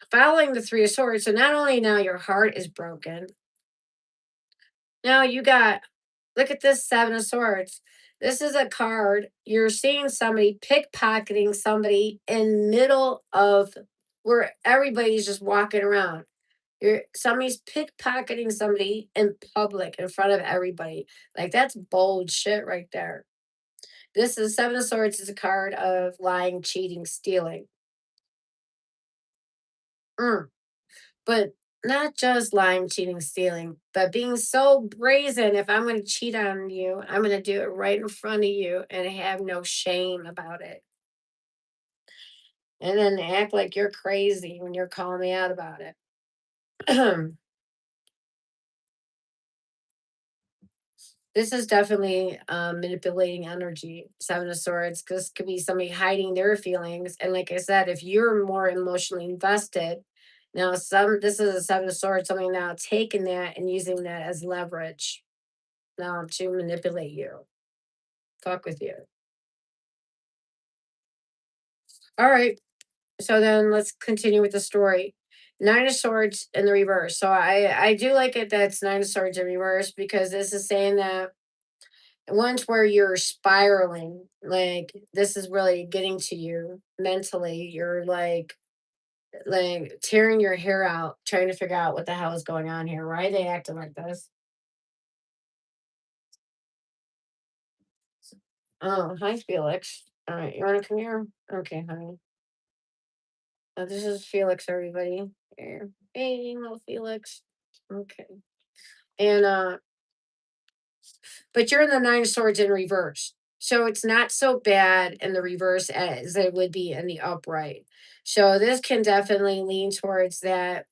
following the Three of Swords, so not only now your heart is broken, now you got, look at this Seven of Swords. This is a card. You're seeing somebody pickpocketing somebody in middle of where everybody's just walking around. Somebody's pickpocketing somebody in public in front of everybody. Like that's bold shit right there. This is Seven of Swords is a card of lying, cheating, stealing. Mm. But not just lying, cheating, stealing, but being so brazen. If I'm going to cheat on you, I'm going to do it right in front of you and have no shame about it. And then act like you're crazy when you're calling me out about it. This is definitely manipulating energy, Seven of Swords. This could be somebody hiding their feelings. And like I said, if you're more emotionally invested, now this is a Seven of Swords, somebody now taking that and using that as leverage now to manipulate you, fuck with you. All right. So then let's continue with the story. Nine of Swords in the reverse. So I do like it that it's Nine of Swords in reverse because this is saying that ones where you're spiraling, like this is really getting to you mentally. You're like tearing your hair out, trying to figure out what the hell is going on here. Why are they acting like this? Oh, hi, Felix. All right, you want to come here? Okay, honey. This is Felix, everybody. Here. Hey, little Felix. Okay. And but you're in the Nine of Swords in reverse. So it's not so bad in the reverse as it would be in the upright. So this can definitely lean towards that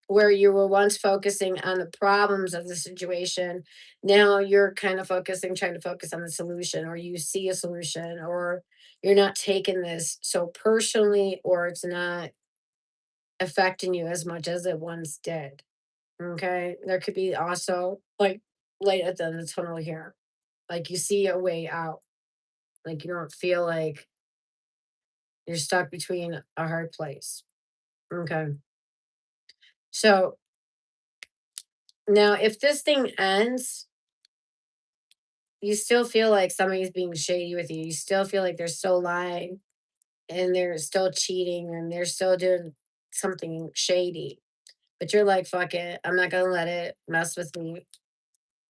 where you were once focusing on the problems of the situation. Now you're kind of trying to focus on the solution, or you see a solution, or you're not taking this so personally, or it's not affecting you as much as it once did. Okay. There could be also like light at the end of the tunnel here. Like you see a way out. Like you don't feel like you're stuck between a hard place. Okay. So now if this thing ends, you still feel like somebody's being shady with you. You still feel like they're still lying and they're still cheating and they're still doing something shady. But you're like, fuck it. I'm not gonna let it mess with me.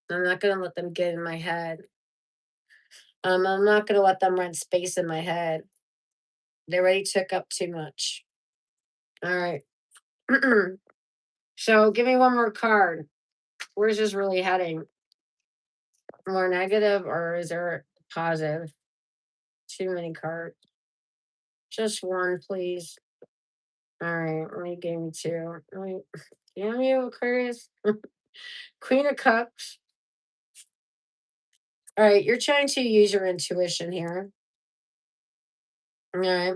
I'm not gonna let them get in my head. I'm not gonna let them rent space in my head. They already took up too much. All right. So give me one more card. Where's this really heading? More negative or is there positive? Too many cards. Just one, please. All right. Let me give me two. Wait, damn you, Aquarius. Queen of Cups. All right. You're trying to use your intuition here. All right.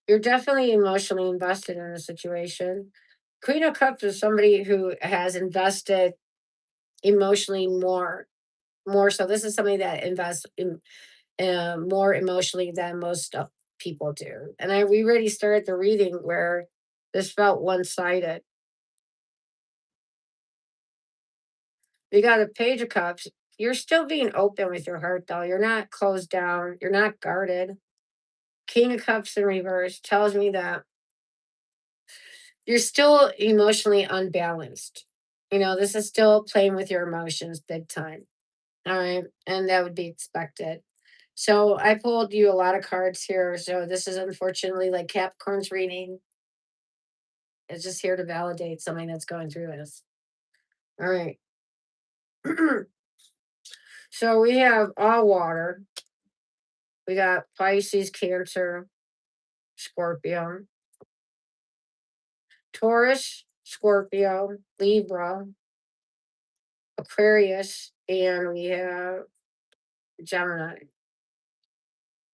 You're definitely emotionally invested in a situation. Queen of Cups is somebody who has invested emotionally more so. This is somebody that invests in more emotionally than most people do. And we already started the reading where this felt one-sided. You got a Page of Cups. You're still being open with your heart, though. You're not closed down. You're not guarded. King of Cups in reverse tells me that you're still emotionally unbalanced. You know, this is still playing with your emotions big time. All right. And that would be expected. So I pulled you a lot of cards here. So this is unfortunately like Capricorn's reading. It's just here to validate something that's going through this. All right. So we have all water. We got Pisces, Cancer, Scorpio, Taurus, Scorpio, Libra, Aquarius, and we have Gemini.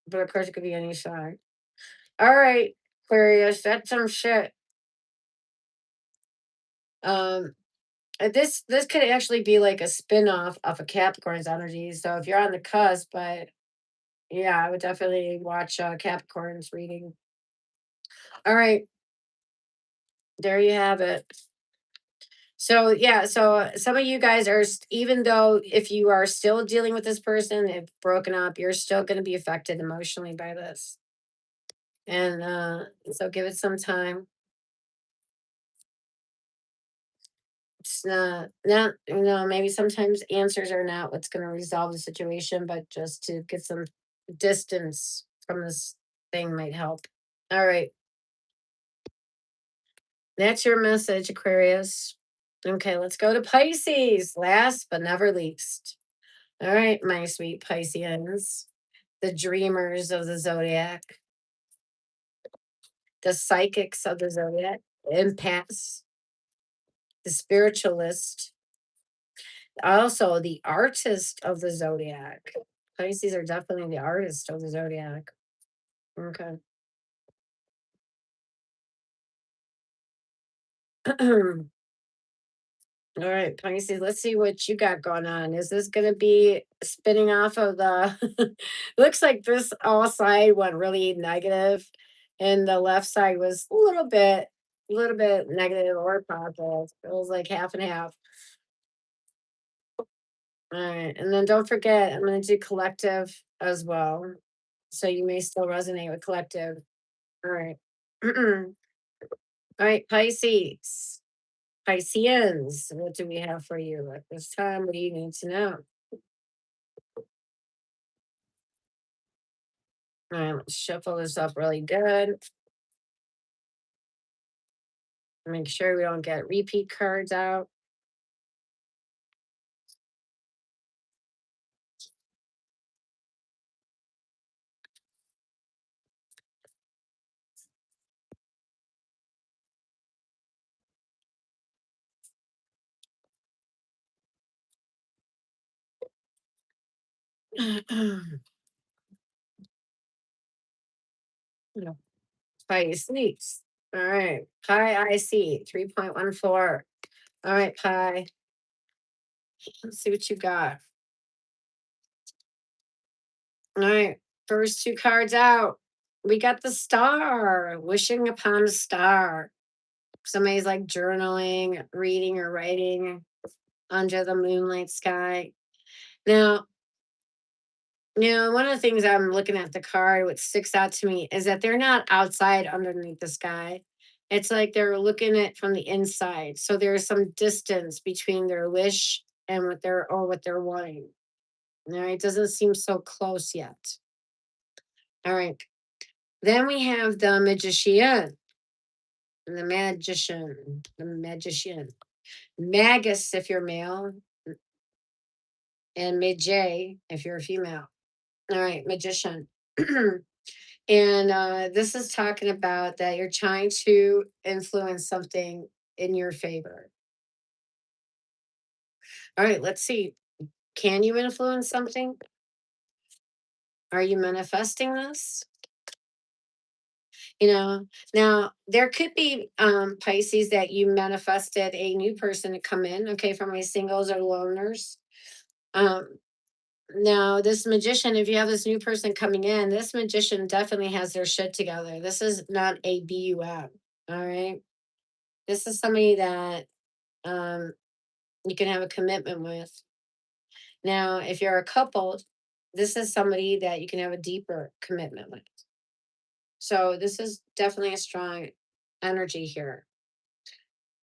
But of course, it could be any sign. All right, Aquarius, that's some shit. Um, this could actually be like a spin-off of a Capricorn's energy. So if you're on the cusp, but yeah, I would definitely watch Capricorn's reading. All right, there you have it. So yeah, so some of you guys are even though if you are still dealing with this person, if broken up, you're still going to be affected emotionally by this. And so give it some time. It's not, maybe sometimes answers are not what's going to resolve the situation, but just to get some distance from this thing might help. All right. That's your message, Aquarius. Okay, let's go to Pisces. Last but never least. All right, my sweet Pisceans, the dreamers of the zodiac, the psychics of the zodiac, empaths, the spiritualist, also the artist of the zodiac. Pisces are definitely the artist of the zodiac. Okay. All right, Pisces, let's see what you got going on. Is this going to be spinning off of the? Looks like this all side went really negative, and the left side was a little bit negative or positive. It was like half and half. All right, and then don't forget, I'm going to do collective as well, so you may still resonate with collective. All right, all right, Pisces, Pisceans. What do we have for you at this time? What do you need to know? All right, let's shuffle this up really good. Make sure we don't get repeat cards out. No, Pisces. All right, Pi IC 3.14. All right, Pi. Let's see what you got. All right, first two cards out. We got the star, wishing upon a star. Somebody's like journaling, reading, or writing under the moonlight sky. Now, one of the things I'm looking at the card, what sticks out to me is that they're not outside underneath the sky. It's like they're looking at from the inside. So there's some distance between their wish and what they're wanting. All right. It doesn't seem so close yet. All right. Then we have the magician. The magician. Magus if you're male, and Magi if you're a female. All right, magician. And this is talking about that you're trying to influence something in your favor. All right, let's see. Can you influence something? Are you manifesting this? Now there could be Pisces that you manifested a new person to come in, okay, for my singles or loners. Um, Now, this magician, if you have this new person coming in, this magician definitely has their shit together. This is not a BUM. All right. This is somebody that um, you can have a commitment with. Now, if you're a couple, this is somebody that you can have a deeper commitment with. So, this is definitely a strong energy here.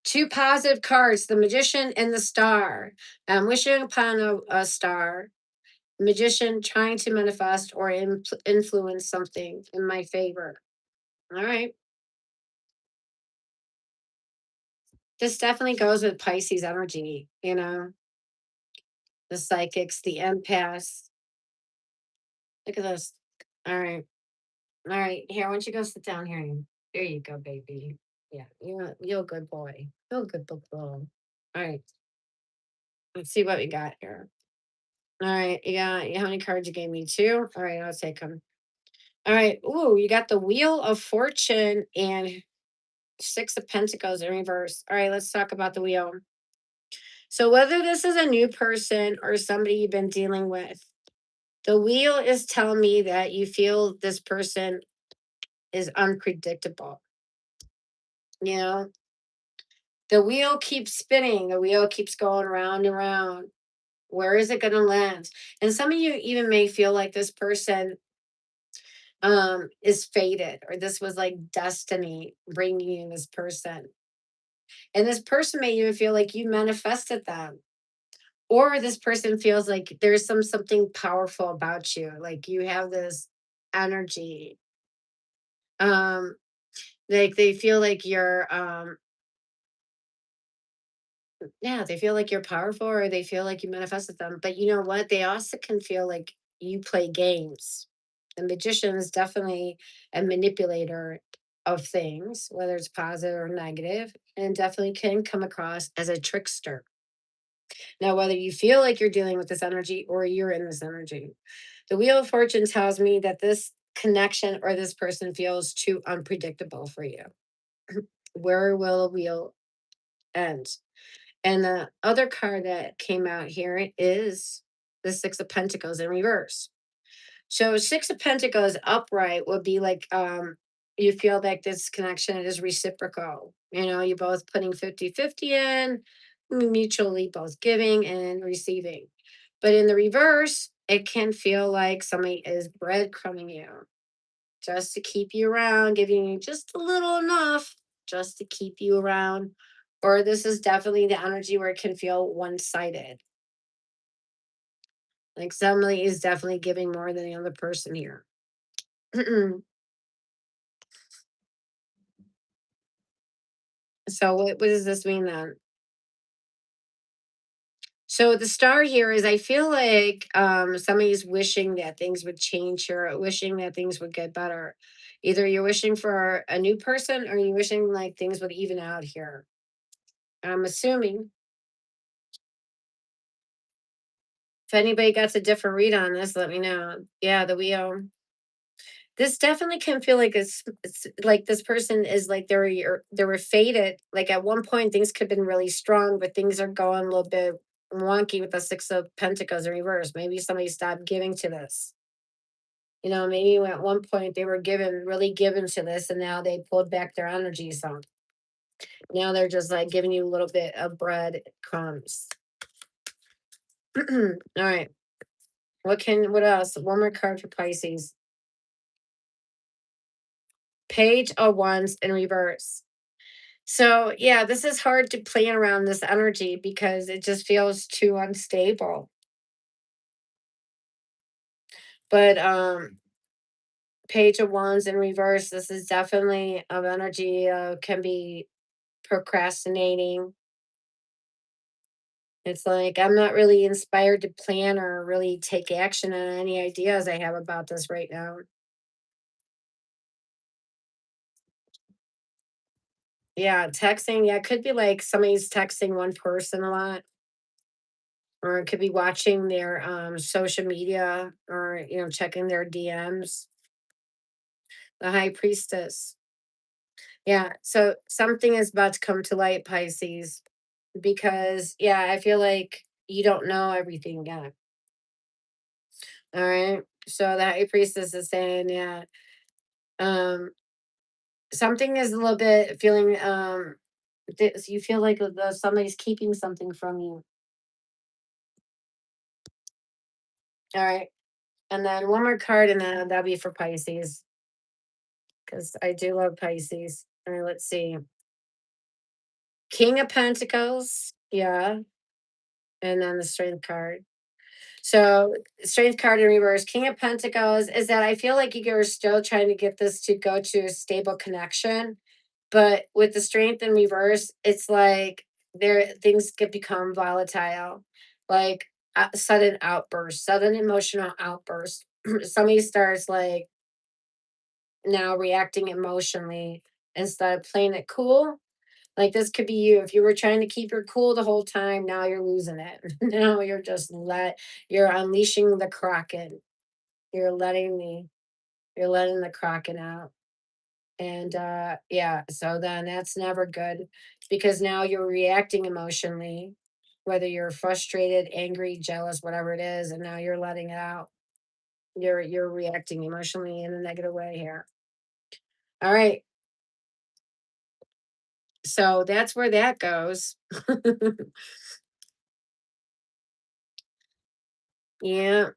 Two positive cards, the magician and the star. Wishing upon a star, magician trying to manifest or influence something in my favor. All right. This definitely goes with Pisces energy, the psychics, the empaths. Look at this. All right. All right. Here, why don't you go sit down here? There you go, baby. Yeah, you're a good boy. You're a good boy. All right. Let's see what we got here. All right. How many cards you gave me? Two? All right. I'll take them. All right. Ooh, you got the Wheel of Fortune and Six of Pentacles in reverse. All right, let's talk about the wheel. So, whether this is a new person or somebody you've been dealing with, the wheel is telling me that you feel this person is unpredictable. You know, the wheel keeps spinning, the wheel keeps going round and round. Where is it going to land? And some of you even may feel like this person is fated, or this was like destiny bringing you this person. And this person may even feel like you manifested them. Or this person feels like there's something powerful about you. Like you have this energy. Um, like they feel like you're yeah, they feel like you're powerful or they feel like you manifested them. But you know what? They also can feel like you play games. The magician is definitely a manipulator of things, whether it's positive or negative, and definitely can come across as a trickster. Now, whether you feel like you're dealing with this energy or you're in this energy, the Wheel of Fortune tells me that this connection or this person feels too unpredictable for you. Where will the wheel end? And the other card that came out here is the Six of Pentacles in reverse. So Six of Pentacles upright would be like you feel like this connection is reciprocal. You know, you're both putting 50-50 in, mutually both giving and receiving. But in the reverse, it can feel like somebody is breadcrumbing you just to keep you around, giving you just a little enough just to keep you around. Or this is definitely the energy where it can feel one sided. Like somebody is definitely giving more than the other person here. So what does this mean then? So the star here is I feel like somebody's wishing that things would change here, wishing that things would get better. Either you're wishing for a new person or you're wishing like things would even out here. I'm assuming if anybody gets a different read on this, let me know. Yeah, the wheel. This definitely can feel like it's like this person is like they were fated. Like at one point things could have been really strong, but things are going a little bit wonky with the Six of Pentacles in reverse. Maybe somebody stopped giving to this. You know, maybe at one point they were given really given to this, and now they pulled back their energy some. Now they're just like giving you a little bit of bread crumbs. All right. What else? One more card for Pisces. Page of Wands in reverse. So yeah, this is hard to plan around this energy because it just feels too unstable. But Page of Wands in reverse, this is definitely of energy can be procrastinating. It's like I'm not really inspired to plan or really take action on any ideas I have about this right now. Yeah, texting, yeah, it could be like somebody's texting one person a lot, or it could be watching their social media or checking their DMs. The High Priestess. Yeah, so something is about to come to light, Pisces, because yeah, I feel like you don't know everything yet. All right. So the High Priestess is saying, yeah, um, something is a little bit feeling you feel like somebody's keeping something from you. All right. And then one more card, and then that'll be for Pisces, because I do love Pisces. All right, let's see. King of Pentacles. Yeah. And then the Strength card. So, Strength card in reverse, King of Pentacles, is that I feel like you're still trying to get this to go to a stable connection. But with the Strength in reverse, it's like there things get become volatile, like sudden outbursts, sudden emotional outbursts. Somebody starts like now reacting emotionally instead of playing it cool. Like this could be you. If you were trying to keep your cool the whole time, now you're losing it. Now you're unleashing the Kraken. You're letting the you're letting the Kraken out. And yeah, so then that's never good because now you're reacting emotionally, whether you're frustrated, angry, jealous, whatever it is, and now you're letting it out. You're reacting emotionally in a negative way here. All right. So that's where that goes. Yeah.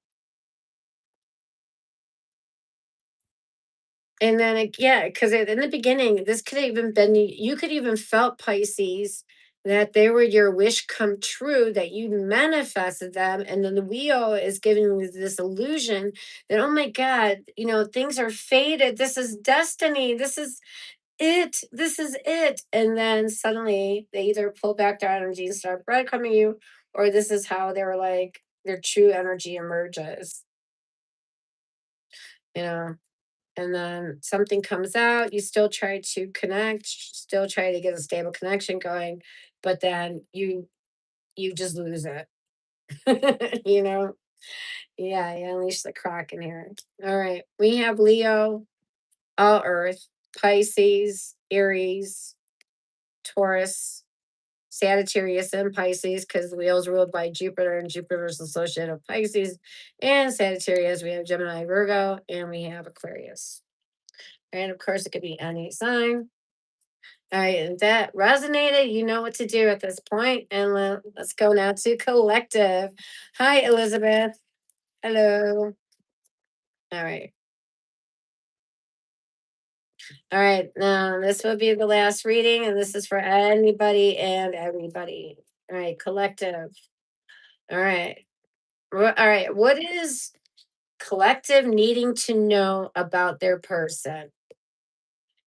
And then yeah, because in the beginning, this could have even been you could even felt Pisces that they were your wish come true, that you manifested them, and then the wheel is giving you this illusion that, oh my God, things are fated. This is destiny. This is it. This is it. And then suddenly they either pull back their energy and start breadcrumbing you, or this is how they were like their true energy emerges. You know. And then something comes out, you still try to connect, still try to get a stable connection going, but then you just lose it. you know? Yeah, you unleash the croc in here. All right. We have Leo, all earth, Pisces, Aries, Taurus, Sagittarius, and Pisces, because the wheel's ruled by Jupiter, and Jupiter is associated with Pisces. And Sagittarius, we have Gemini, Virgo, and we have Aquarius. And of course, it could be any sign. All right, if that resonated, you know what to do at this point. And let's go now to collective. Hi, Elizabeth. Hello. All right. All right. Now, this will be the last reading, and this is for anybody and everybody. All right, collective. All right. All right. What is collective needing to know about their person?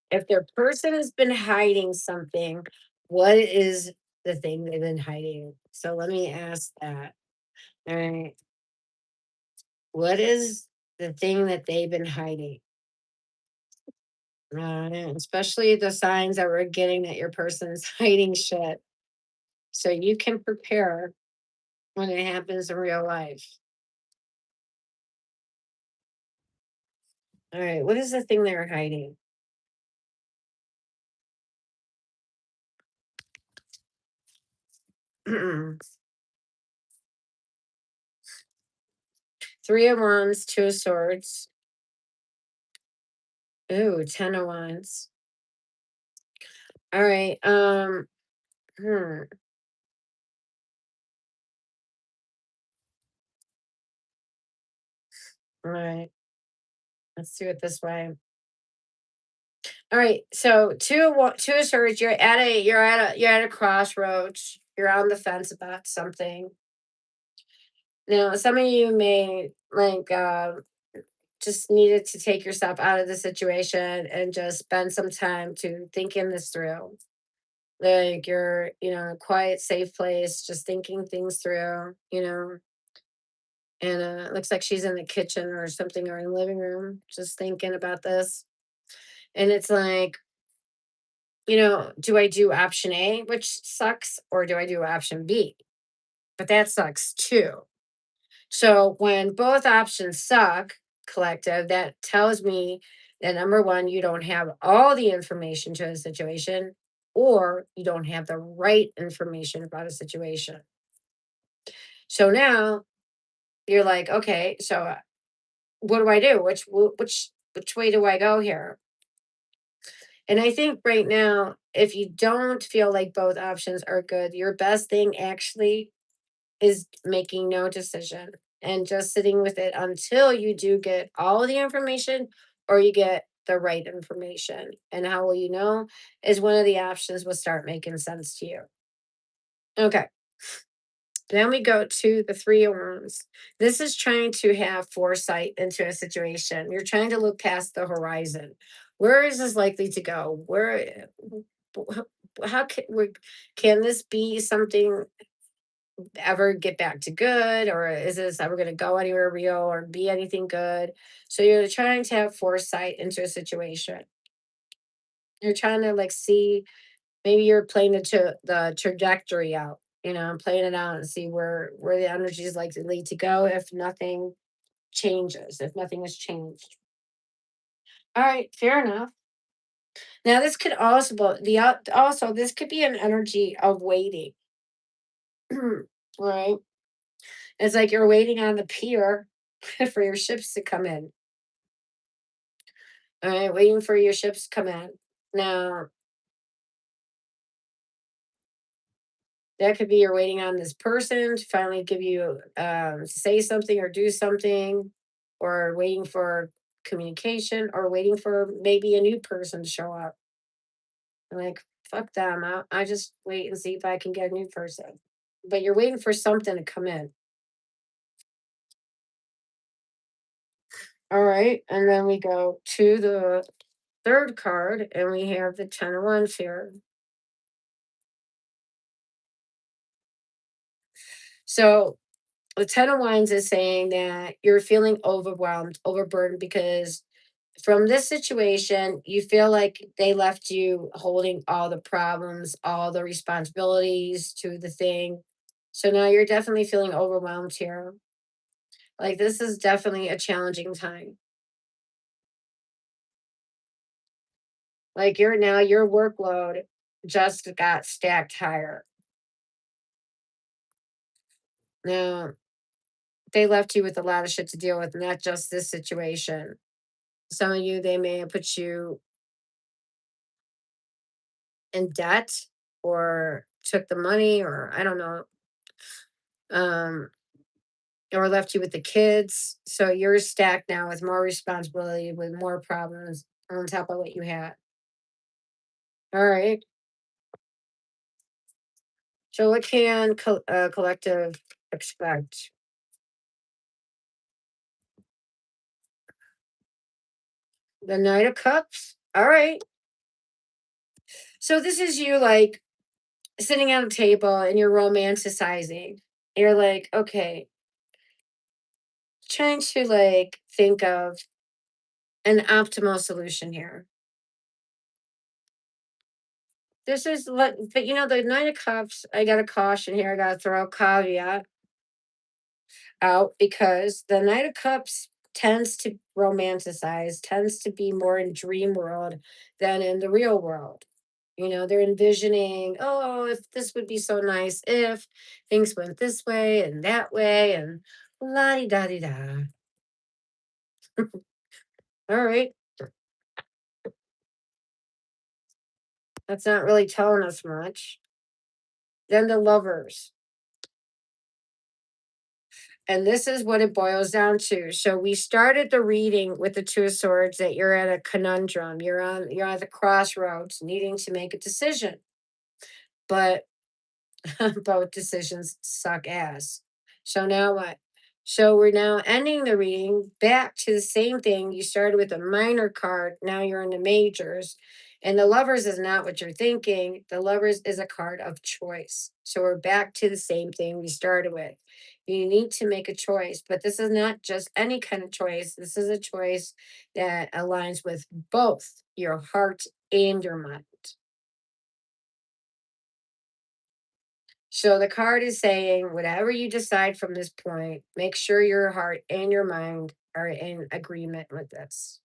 If their person has been hiding something, what is the thing they've been hiding? So let me ask that. All right. What is the thing that they've been hiding? Especially the signs that we're getting that your person's hiding shit. So you can prepare when it happens in real life. All right. What is the thing they're hiding? Three of Wands, Two of Swords. Ooh, Ten of Wands. All right. Hmm. All right. Let's do it this way. All right. So two of swords. You're at a crossroads. You're on the fence about something. Now, some of you may like just needed to take yourself out of the situation and just spend some time to thinking this through. Like you're, in a quiet, safe place, just thinking things through. And it looks like she's in the kitchen or something or in the living room, just thinking about this. And it's like, do I do option A, which sucks, or do I do option B? But that sucks too. So when both options suck, collective, that tells me that number one, you don't have all the information to a situation, or you don't have the right information about a situation. So now you're like, okay, so what do I do? Which way do I go here? And I think right now, if you don't feel like both options are good, your best thing actually is making no decision and just sitting with it until you do get all the information or you get the right information. And how will you know? Is one of the options will start making sense to you. Okay. Then we go to the Three of Wands. This is trying to have foresight into a situation. You're trying to look past the horizon. Where is this likely to go? How can this be something ever get back to good, or is this ever going to go anywhere real or be anything good? So you're trying to have foresight into a situation. You're trying to like see, maybe you're playing the trajectory out, playing it out and see where the energy is likely to go if nothing changes, if nothing has changed. All right, fair enough. Now this could also also this could be an energy of waiting. Right. It's like you're waiting on the pier for your ships to come in. All right, waiting for your ships to come in. Now, that could be you're waiting on this person to finally give you say something or do something, or waiting for communication or waiting for maybe a new person to show up. Like, fuck them. I just wait and see if I can get a new person. But you're waiting for something to come in. All right. And then we go to the third card and we have the 10 of Wands here. So the 10 of Wands is saying that you're feeling overwhelmed, overburdened because from this situation, you feel like they left you holding all the problems, all the responsibilities to the thing. So now you're definitely feeling overwhelmed here. Like this is definitely a challenging time. Like your workload just got stacked higher. Now they left you with a lot of shit to deal with, not just this situation. Some of you, they may have put you in debt or took the money or I don't know. Um, or left you with the kids. So you're stacked now with more responsibility, with more problems on top of what you had. All right. So what can collective expect? The Knight of Cups. All right. So this is you like sitting at a table and you're romanticizing. You're like, okay, trying to like think of an optimal solution here. This is what, but you know, the Nine of Cups, I got to caution here. I got to throw a caveat out because the Knight of Cups tends to romanticize, tends to be more in dream world than in the real world. You know, they're envisioning, oh, if this would be so nice if things went this way and that way and la di da di da. All right. That's not really telling us much. Then the lovers. And this is what it boils down to. So we started the reading with the Two of Swords that you're at a conundrum. You're at the crossroads needing to make a decision. But both decisions suck ass. So now what? So we're now ending the reading back to the same thing. You started with a minor card, now you're in the majors. And the lovers is not what you're thinking. The lovers is a card of choice. So we're back to the same thing we started with. You need to make a choice, but this is not just any kind of choice. This is a choice that aligns with both your heart and your mind. So the card is saying, whatever you decide from this point, make sure your heart and your mind are in agreement with this.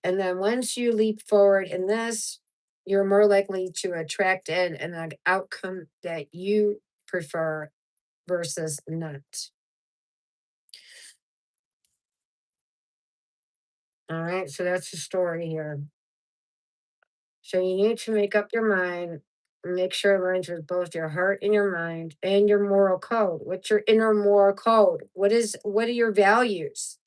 And then once you leap forward in this, you're more likely to attract in an outcome that you prefer versus not. All right. So that's the story here. So you need to make up your mind and make sure it aligns with both your heart and your mind and your moral code. What's your inner moral code? What are your values?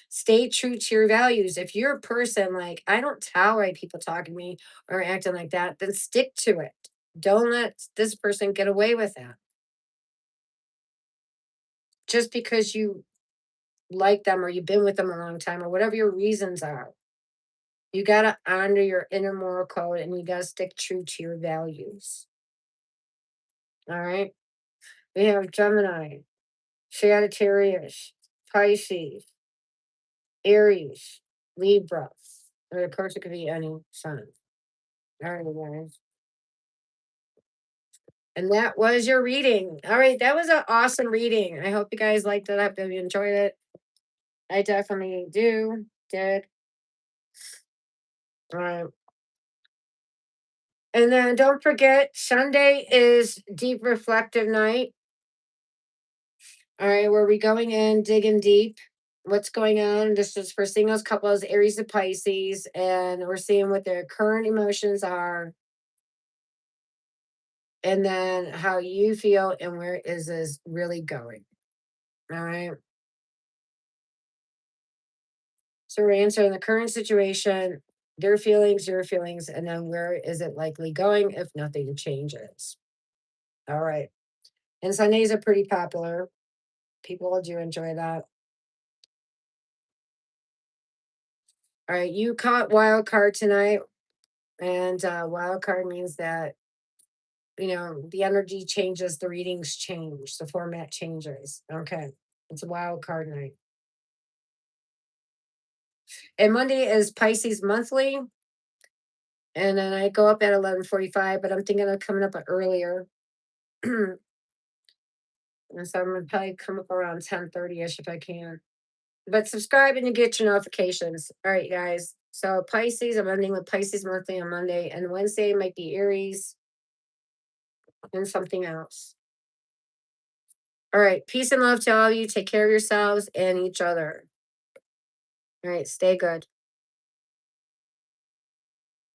Stay true to your values. If you're a person like, I don't tolerate people talking to me or acting like that, then stick to it. Don't let this person get away with that. Just because you like them or you've been with them a long time or whatever your reasons are. You got to honor your inner moral code and you got to stick true to your values. All right. We have Gemini, Sagittarius, Pisces, Aries, Libra. And of course, it could be any sign. All right, guys. And that was your reading. All right. That was an awesome reading. I hope you guys liked it. I hope you enjoyed it. I definitely did. All right. And then don't forget, Sunday is deep reflective night. All right, where we going in, digging deep. What's going on? This is for singles, couples, Aries and Pisces, and we're seeing what their current emotions are, and then how you feel and where is this really going. All right. So we're answering the current situation, your feelings, and then where is it likely going if nothing changes? All right. And Sundays are pretty popular. People do enjoy that. All right. You caught wild card tonight. And wild card means that, the energy changes, the readings change, the format changes. Okay. It's a wild card night. And Monday is Pisces monthly. And then I go up at 11:45, but I'm thinking of coming up earlier. And so I'm gonna probably come up around 10:30ish if I can. But subscribe and you get your notifications. All right, guys. So Pisces, I'm ending with Pisces monthly on Monday, and Wednesday might be Aries and something else. All right. Peace and love to all of you. Take care of yourselves and each other. All right. Stay good.